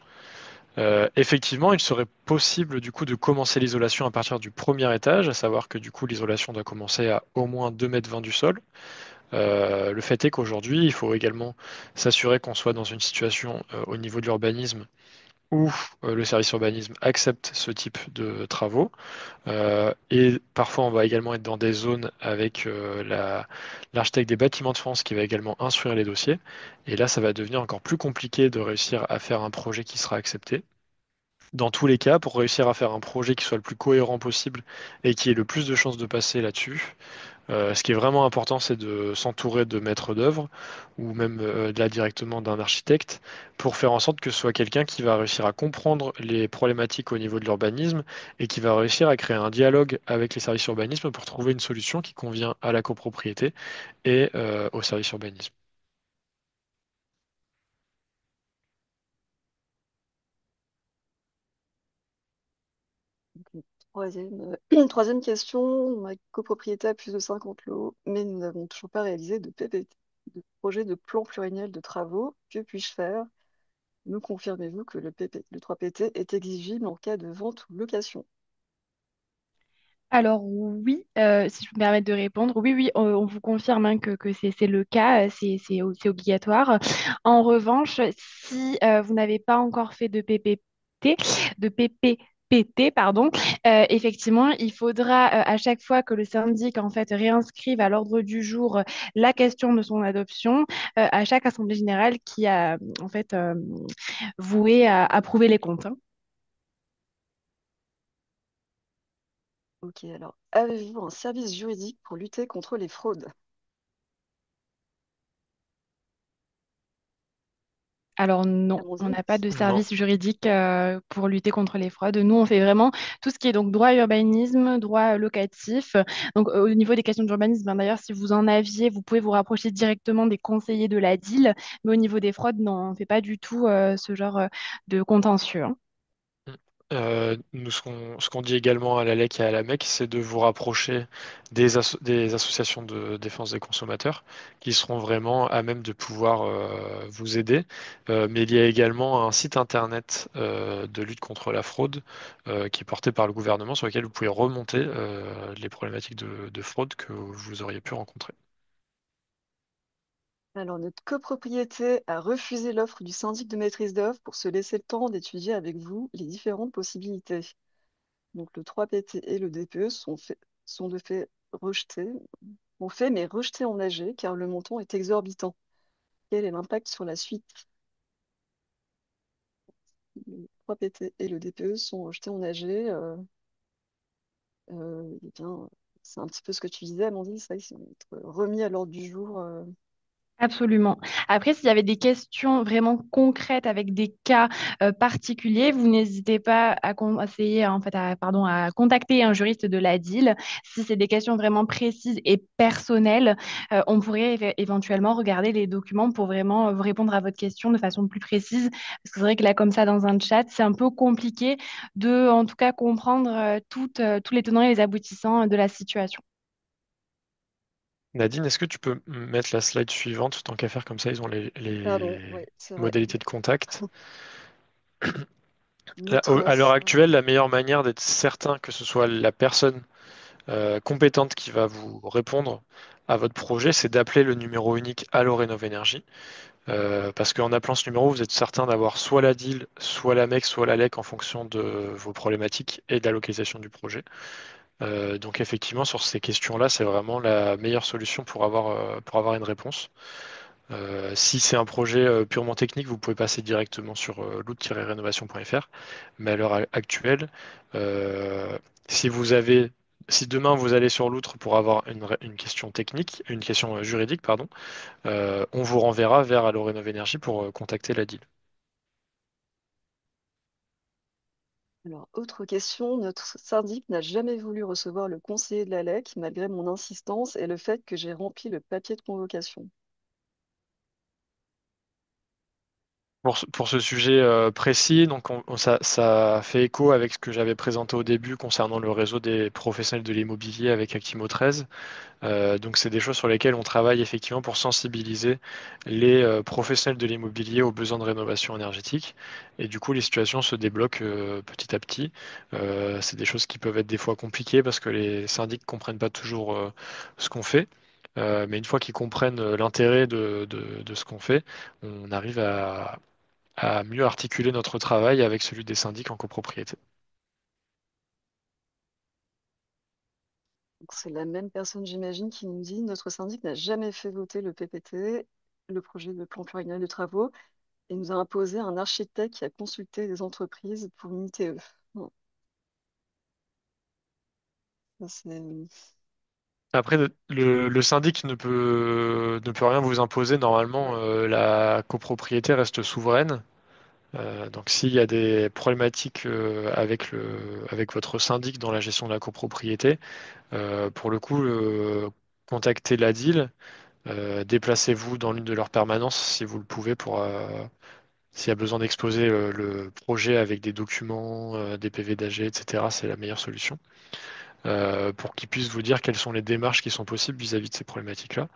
Effectivement, il serait possible du coup de commencer l'isolation à partir du premier étage, à savoir que du coup l'isolation doit commencer à au moins 2,20 m du sol. Le fait est qu'aujourd'hui, il faut également s'assurer qu'on soit dans une situation au niveau de l'urbanisme où le service urbanisme accepte ce type de travaux. Et parfois, on va également être dans des zones avec l'architecte des bâtiments de France qui va également instruire les dossiers. Et là, ça va devenir encore plus compliqué de réussir à faire un projet qui sera accepté. Dans tous les cas, pour réussir à faire un projet qui soit le plus cohérent possible et qui ait le plus de chances de passer là-dessus, Ce qui est vraiment important, c'est de s'entourer de maîtres d'œuvre ou même là directement d'un architecte pour faire en sorte que ce soit quelqu'un qui va réussir à comprendre les problématiques au niveau de l'urbanisme et qui va réussir à créer un dialogue avec les services urbanisme pour trouver une solution qui convient à la copropriété et au service urbanisme. Donc, troisième question. Ma copropriété a plus de 50 lots, mais nous n'avons toujours pas réalisé de PPT, de projet de plan pluriannuel de travaux. Que puis-je faire? Me confirmez-vous que le 3PT est exigible en cas de vente ou location? Alors oui, si je peux me permettre de répondre, oui, oui, on vous confirme hein, que c'est le cas, c'est obligatoire. En revanche, si vous n'avez pas encore fait de PPT, de PPPT, pardon, effectivement, il faudra à chaque fois que le syndic en fait réinscrive à l'ordre du jour la question de son adoption à chaque assemblée générale qui a en fait voué à approuver les comptes, hein. Ok, alors, avez-vous un service juridique pour lutter contre les fraudes? Alors non, on Amandine? n'a pas de Non. service juridique pour lutter contre les fraudes. Nous, on fait vraiment tout ce qui est donc droit urbanisme, droit locatif. Donc au niveau des questions d'urbanisme, ben, d'ailleurs, si vous en aviez, vous pouvez vous rapprocher directement des conseillers de la DIL. Mais au niveau des fraudes, non, on ne fait pas du tout ce genre de contentieux, hein. Nous, ce qu'on dit également à la LEC et à la MEC, c'est de vous rapprocher des associations de défense des consommateurs qui seront vraiment à même de pouvoir vous aider. Mais il y a également un site internet de lutte contre la fraude qui est porté par le gouvernement sur lequel vous pouvez remonter les problématiques de fraude que vous auriez pu rencontrer. Alors, notre copropriété a refusé l'offre du syndic de maîtrise d'œuvre pour se laisser le temps d'étudier avec vous les différentes possibilités. Donc, le 3PT et le DPE sont de fait rejetés, ont fait mais rejetés en AG car le montant est exorbitant. Quel est l'impact sur la suite? Le 3PT et le DPE sont rejetés en AG. Eh bien, c'est un petit peu ce que tu disais, Amandine, ça, ils vont être remis à l'ordre du jour. Absolument. Après, s'il y avait des questions vraiment concrètes avec des cas particuliers, vous n'hésitez pas à essayer en fait pardon, à contacter un juriste de la DIL. Si c'est des questions vraiment précises et personnelles, on pourrait éventuellement regarder les documents pour vraiment vous répondre à votre question de façon plus précise. Parce que c'est vrai que là, comme ça, dans un chat, c'est un peu compliqué de, en tout cas, comprendre tous les tenants et les aboutissants de la situation. Nadine, est-ce que tu peux mettre la slide suivante, tant qu'à faire comme ça, ils ont Pardon, les oui, c'est vrai. modalités de contact. Notre, À l'heure actuelle, la meilleure manière d'être certain que ce soit la personne compétente qui va vous répondre à votre projet, c'est d'appeler le numéro unique Allo Rénov Énergie. Parce qu'en appelant ce numéro, vous êtes certain d'avoir soit la DIL, soit la MEC, soit la LEC en fonction de vos problématiques et de la localisation du projet. Donc effectivement, sur ces questions-là, c'est vraiment la meilleure solution pour avoir une réponse. Si c'est un projet purement technique, vous pouvez passer directement sur loot-rénovation.fr. Mais à l'heure actuelle, euh, si vous avez, si demain vous allez sur l'outre pour avoir une question technique, une question juridique, pardon, on vous renverra vers Allo Rénov Énergie pour contacter la DIL. alors, autre question, notre syndic n'a jamais voulu recevoir le conseiller de la LEC malgré mon insistance et le fait que j'ai rempli le papier de convocation. Pour ce sujet précis, donc ça fait écho avec ce que j'avais présenté au début concernant le réseau des professionnels de l'immobilier avec Actimo 13. Donc c'est des choses sur lesquelles on travaille effectivement pour sensibiliser les professionnels de l'immobilier aux besoins de rénovation énergétique. Et du coup, les situations se débloquent petit à petit. C'est des choses qui peuvent être des fois compliquées parce que les syndics comprennent pas toujours ce qu'on fait. Mais une fois qu'ils comprennent l'intérêt de ce qu'on fait, on arrive à mieux articuler notre travail avec celui des syndics en copropriété. Donc, c'est la même personne, j'imagine, qui nous dit notre syndic n'a jamais fait voter le PPT, le projet de plan pluriannuel de travaux, et nous a imposé un architecte qui a consulté des entreprises pour une ITE. Bon, ça, c'est Après, le syndic ne peut rien vous imposer. Normalement, Ouais. la copropriété reste souveraine. Donc, s'il y a des problématiques avec votre syndic dans la gestion de la copropriété, pour le coup, contactez l'ADIL, déplacez-vous dans l'une de leurs permanences si vous le pouvez s'il y a besoin d'exposer le projet avec des documents, des PV d'AG, etc. C'est la meilleure solution. Pour qu'ils puissent vous dire quelles sont les démarches qui sont possibles vis-à-vis de ces problématiques-là.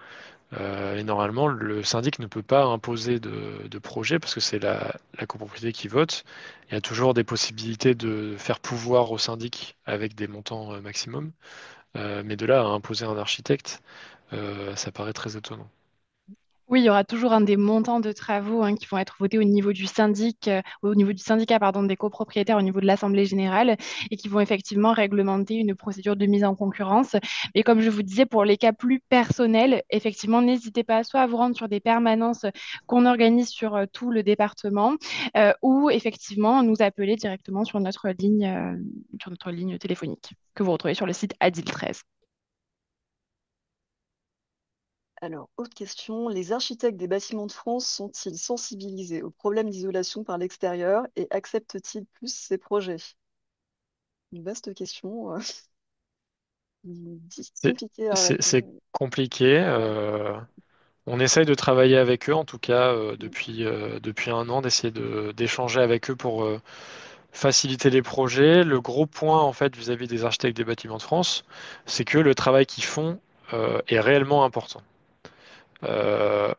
Et normalement, le syndic ne peut pas imposer de projet parce que c'est la copropriété qui vote. Il y a toujours des possibilités de faire pouvoir au syndic avec des montants maximum. Mais de là à imposer un architecte, ça paraît très étonnant. Oui, il y aura toujours un des montants de travaux qui vont être votés au niveau du syndic, au niveau du syndicat, pardon, des copropriétaires, au niveau de l'Assemblée générale, et qui vont effectivement réglementer une procédure de mise en concurrence. Et comme je vous disais, pour les cas plus personnels, effectivement, n'hésitez pas soit à vous rendre sur des permanences qu'on organise sur tout le département, ou effectivement nous appeler directement sur notre ligne téléphonique que vous retrouvez sur le site ADIL 13. Alors, autre question, les architectes des bâtiments de France sont-ils sensibilisés aux problèmes d'isolation par l'extérieur et acceptent-ils plus ces projets? Une vaste question, C'est compliquée à c'est répondre. compliqué. On essaye de travailler avec eux, en tout cas depuis un an, d'essayer d'échanger avec eux pour faciliter les projets. Le gros point en fait vis-à-vis des architectes des bâtiments de France, c'est que le travail qu'ils font est réellement important. Euh,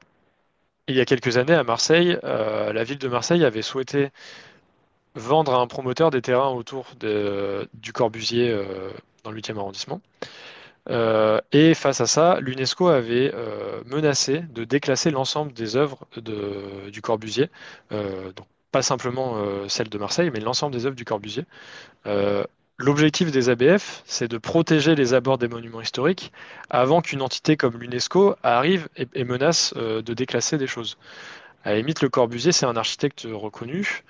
il y a quelques années à Marseille, la ville de Marseille avait souhaité vendre à un promoteur des terrains autour du Corbusier dans le 8e arrondissement. Et face à ça, l'UNESCO avait menacé de déclasser l'ensemble des œuvres du Corbusier, donc pas simplement celles de Marseille, mais l'ensemble des œuvres du Corbusier. Euh, L'objectif des ABF, c'est de protéger les abords des monuments historiques avant qu'une entité comme l'UNESCO arrive et menace de déclasser des choses. À la limite, Le Corbusier, c'est un architecte reconnu,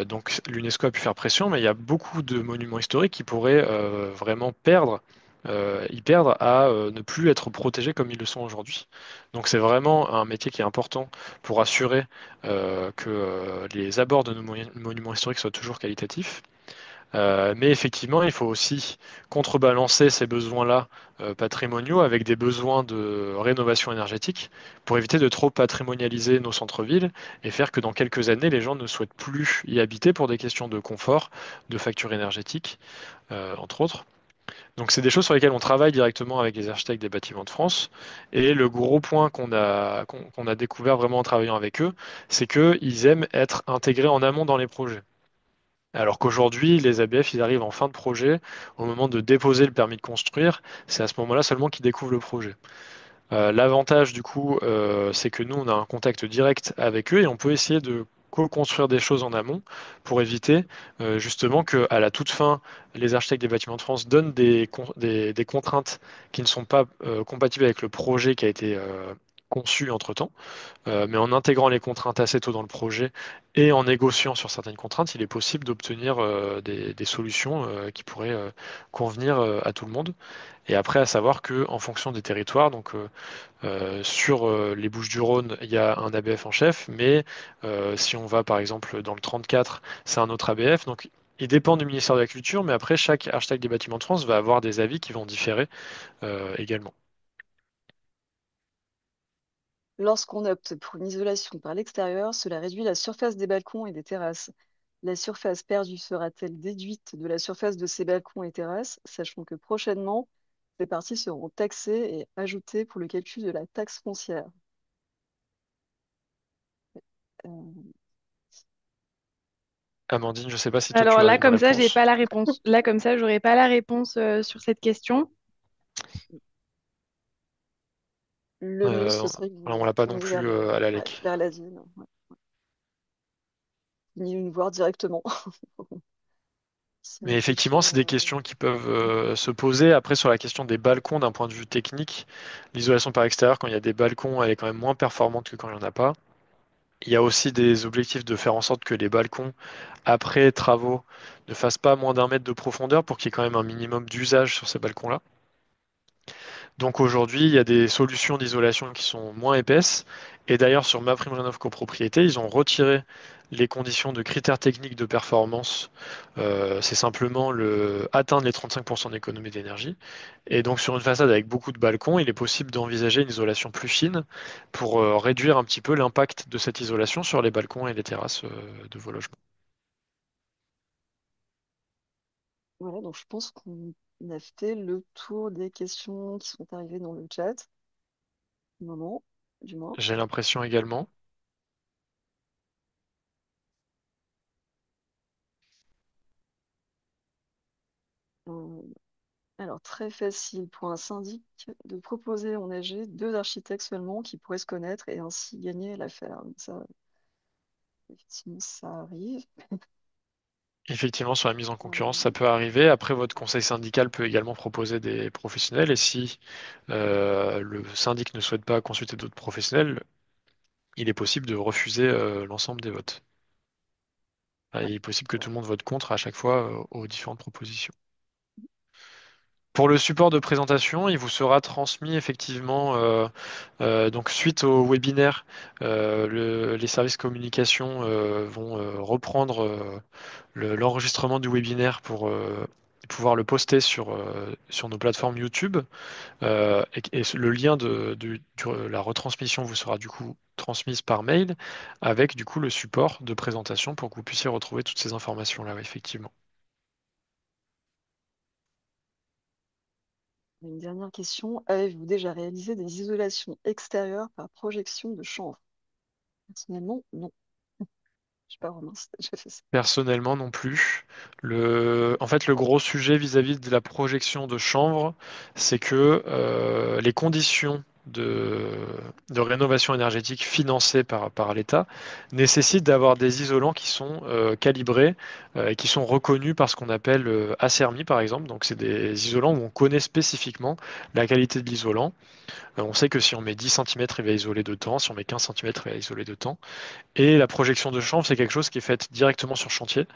donc l'UNESCO a pu faire pression, mais il y a beaucoup de monuments historiques qui pourraient vraiment y perdre à ne plus être protégés comme ils le sont aujourd'hui. Donc c'est vraiment un métier qui est important pour assurer que les abords de nos monuments historiques soient toujours qualitatifs. Mais effectivement, il faut aussi contrebalancer ces besoins-là patrimoniaux avec des besoins de rénovation énergétique pour éviter de trop patrimonialiser nos centres-villes et faire que dans quelques années, les gens ne souhaitent plus y habiter pour des questions de confort, de facture énergétique, entre autres. Donc, c'est des choses sur lesquelles on travaille directement avec les architectes des bâtiments de France. Et le gros point qu'on a découvert vraiment en travaillant avec eux, c'est qu'ils aiment être intégrés en amont dans les projets. Alors qu'aujourd'hui, les ABF, ils arrivent en fin de projet, au moment de déposer le permis de construire, c'est à ce moment-là seulement qu'ils découvrent le projet. L'avantage, du coup, c'est que nous, on a un contact direct avec eux et on peut essayer de co-construire des choses en amont pour éviter justement qu'à la toute fin, les architectes des bâtiments de France donnent des contraintes qui ne sont pas compatibles avec le projet qui a été conçu entre-temps. Mais en intégrant les contraintes assez tôt dans le projet et en négociant sur certaines contraintes, il est possible d'obtenir des solutions qui pourraient convenir à tout le monde. Et après, à savoir que en fonction des territoires, donc sur les Bouches-du-Rhône, il y a un ABF en chef, mais si on va par exemple dans le 34, c'est un autre ABF. Donc il dépend du ministère de la Culture, mais après, chaque architecte des bâtiments de France va avoir des avis qui vont différer également. Lorsqu'on opte pour une isolation par l'extérieur, cela réduit la surface des balcons et des terrasses. La surface perdue sera-t-elle déduite de la surface de ces balcons et terrasses, sachant que prochainement, ces parties seront taxées et ajoutées pour le calcul de la taxe foncière? Euh, Amandine, je ne sais pas si toi Alors tu as là, une comme ça, j'ai réponse. pas la réponse. Là, comme ça, j'aurais pas la réponse sur cette question. le mieux, ce serait que Alors, on vous l'a pas non tourniez vers plus à la ouais, LEC. vers la ville, ouais. Venez nous voir directement. Mais Sinon, c'est effectivement, c'est des trop. questions qui peuvent se poser. Après, sur la question des balcons, d'un point de vue technique, l'isolation par extérieur, quand il y a des balcons, elle est quand même moins performante que quand il n'y en a pas. Il y a aussi des objectifs de faire en sorte que les balcons, après travaux, ne fassent pas moins d'un mètre de profondeur pour qu'il y ait quand même un minimum d'usage sur ces balcons-là. Donc aujourd'hui, il y a des solutions d'isolation qui sont moins épaisses. Et d'ailleurs, sur MaPrimeRénov' copropriété, ils ont retiré les conditions de critères techniques de performance. C'est simplement atteindre les 35% d'économie d'énergie. Et donc sur une façade avec beaucoup de balcons, il est possible d'envisager une isolation plus fine pour réduire un petit peu l'impact de cette isolation sur les balcons et les terrasses de vos logements. Voilà, donc je pense qu'on a fait le tour des questions qui sont arrivées dans le chat. Non, du moins. J'ai l'impression également. Euh, alors, très facile pour un syndic de proposer en AG deux architectes seulement qui pourraient se connaître et ainsi gagner l'affaire. Donc ça, effectivement, ça arrive. Effectivement, sur la mise en concurrence, ça Euh, peut arriver. Après, votre conseil syndical peut également proposer des professionnels. Et si le syndic ne souhaite pas consulter d'autres professionnels, il est possible de refuser l'ensemble des votes. ouais, Il est possible que tout le monde vote contre à chaque fois aux différentes propositions. Pour le support de présentation, il vous sera transmis effectivement, donc suite au webinaire, les services communication vont reprendre l'enregistrement du webinaire pour pouvoir le poster sur nos plateformes YouTube. Et le lien de la retransmission vous sera du coup transmise par mail avec du coup le support de présentation pour que vous puissiez retrouver toutes ces informations-là, oui, effectivement. une dernière question. Avez-vous déjà réalisé des isolations extérieures par projection de chanvre? Personnellement, non. Je sais pas, Romain, si t'as déjà fait ça. Personnellement non plus. En fait, le gros sujet vis-à-vis de la projection de chanvre, c'est que les conditions de rénovation énergétique financées par l'État nécessitent d'avoir des isolants qui sont calibrés et qui sont reconnus par ce qu'on appelle ACERMI, par exemple. Donc, c'est des isolants où on connaît spécifiquement la qualité de l'isolant. On sait que si on met 10 centimètres, il va isoler de temps. Si on met 15 centimètres, il va isoler de temps. Et la projection de chanvre, c'est quelque chose qui est fait directement sur chantier.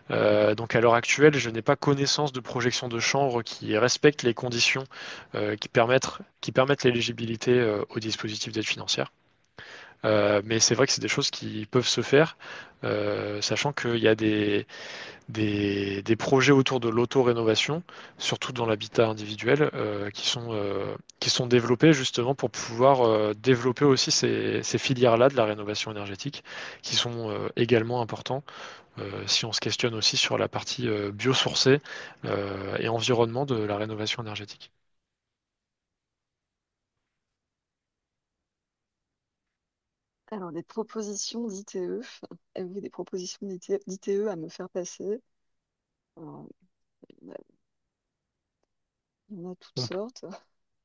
Donc à l'heure actuelle, je n'ai pas connaissance de projection de chanvre qui respecte les conditions qui permettent l'éligibilité au dispositif d'aide financière. Mais c'est vrai que c'est des choses qui peuvent se faire, sachant qu'il y a des projets autour de l'auto-rénovation, surtout dans l'habitat individuel, qui sont développés justement pour pouvoir développer aussi ces filières-là de la rénovation énergétique, qui sont également importants si on se questionne aussi sur la partie biosourcée et environnement de la rénovation énergétique. Alors, des propositions d'ITE. Avez-vous des propositions d'ITE à me faire passer? Alors, il y en a toutes On, sortes.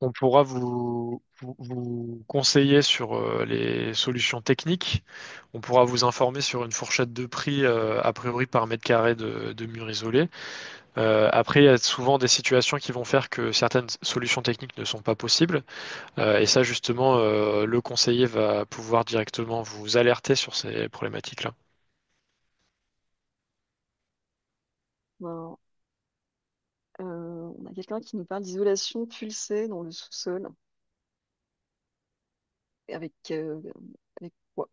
on pourra vous conseiller sur les solutions techniques. On pourra vous informer sur une fourchette de prix a priori par mètre carré de mur isolé. Après, il y a souvent des situations qui vont faire que certaines solutions techniques ne sont pas possibles. Et ça, justement, le conseiller va pouvoir directement vous alerter sur ces problématiques-là. Ben, on a quelqu'un qui nous parle d'isolation pulsée dans le sous-sol. Et avec quoi?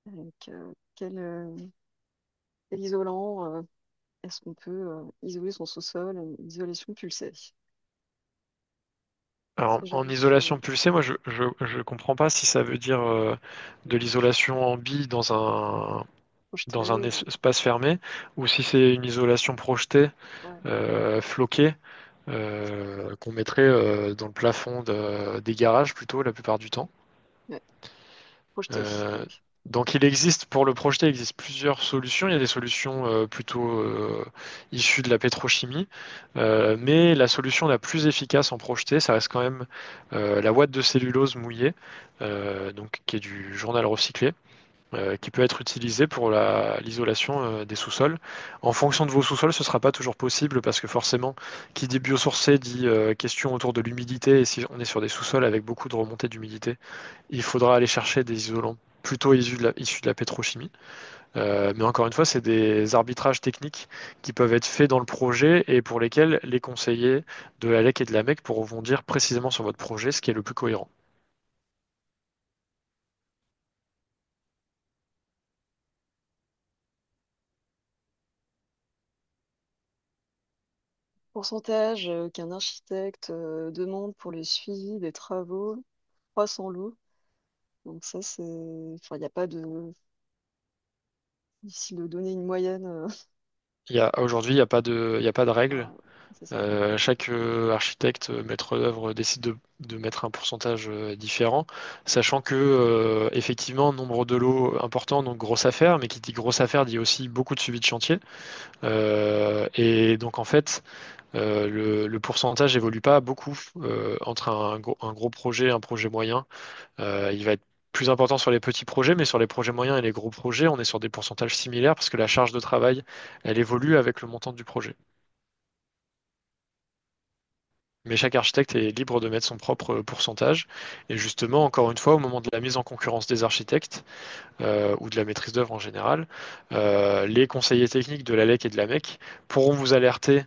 Avec quel isolant est-ce qu'on peut isoler son sous-sol? Isolation pulsée. Est-ce Alors, que en j'arrive isolation pulsée, moi, je comprends pas si ça veut dire de l'isolation en bille dans un projeter ou... espace fermé ou si c'est une isolation projetée, Ouais, floquée, qu'on mettrait dans le plafond des garages plutôt la plupart du temps. ouais, projeter. Euh, Donc, donc pour le projeter, il existe plusieurs solutions. Il y a des solutions plutôt issues de la pétrochimie, mais la solution la plus efficace en projeté, ça reste quand même la ouate de cellulose mouillée, donc qui est du journal recyclé, qui peut être utilisée pour l'isolation des sous-sols. En fonction de vos sous-sols, ce ne sera pas toujours possible parce que forcément, qui dit biosourcé dit question autour de l'humidité, et si on est sur des sous-sols avec beaucoup de remontée d'humidité, il faudra aller chercher des isolants plutôt issus de la pétrochimie. Mais encore une fois, c'est des arbitrages techniques qui peuvent être faits dans le projet et pour lesquels les conseillers de la LEC et de la MEC pourront vous dire précisément sur votre projet ce qui est le plus cohérent. Pourcentage qu'un architecte demande pour le suivi des travaux, 300 lots. Donc ça, c'est... Enfin, il n'y a pas de... Difficile de donner une moyenne. Aujourd'hui, il y a pas de règle. Enfin, c'est ça. Chaque architecte, maître d'œuvre décide de mettre un pourcentage différent, sachant que effectivement, nombre de lots important, donc grosse affaire, mais qui dit grosse affaire dit aussi beaucoup de suivi de chantier. Et donc en fait, le pourcentage évolue pas beaucoup entre un gros projet et un projet moyen. Il va être plus important sur les petits projets, mais sur les projets moyens et les gros projets, on est sur des pourcentages similaires parce que la charge de travail, elle évolue avec le montant du projet. Mais chaque architecte est libre de mettre son propre pourcentage. Et justement, encore une fois, au moment de la mise en concurrence des architectes, ou de la maîtrise d'œuvre en général, les conseillers techniques de la LEC et de la MEC pourront vous alerter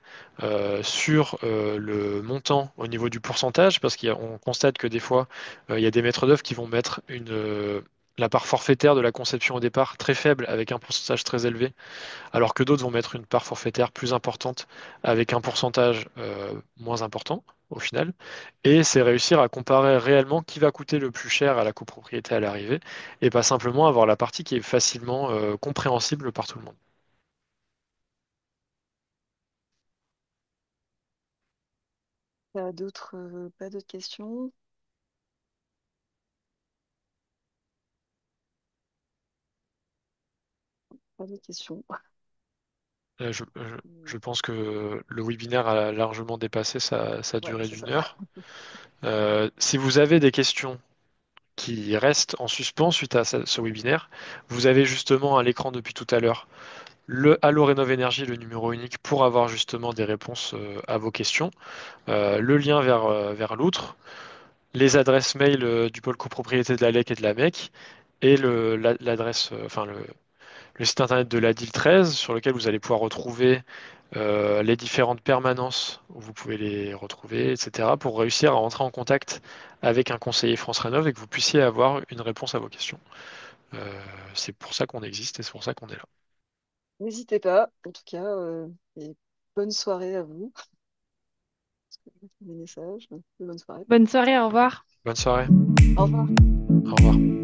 sur le montant au niveau du pourcentage, parce qu'on constate que des fois, il y a des maîtres d'œuvre qui vont mettre la part forfaitaire de la conception au départ très faible avec un pourcentage très élevé alors que d'autres vont mettre une part forfaitaire plus importante avec un pourcentage moins important au final. Et c'est réussir à comparer réellement qui va coûter le plus cher à la copropriété à l'arrivée et pas simplement avoir la partie qui est facilement compréhensible par tout le monde. Pas d'autres questions? Pas d'autres questions. Euh, je, je- je pense que le webinaire a largement dépassé sa Ouais, durée c'est ça. d'une heure. Si vous avez des questions qui restent en suspens suite à ce webinaire, vous avez justement à l'écran depuis tout à l'heure le Allo Rénov Énergie, le numéro unique pour avoir justement des réponses à vos questions, le lien vers l'outre, les adresses mail du pôle copropriété de la LEC et de la MEC, et l'adresse, le site internet de la DIL 13 sur lequel vous allez pouvoir retrouver les différentes permanences où vous pouvez les retrouver, etc., pour réussir à entrer en contact avec un conseiller France Rénov et que vous puissiez avoir une réponse à vos questions. Euh, c'est pour ça qu'on existe et c'est pour ça qu'on est là. N'hésitez pas, en tout cas, et bonne soirée à vous. Des messages. Bonne soirée. Bonne soirée, au revoir. Bonne soirée. Au revoir. Au revoir.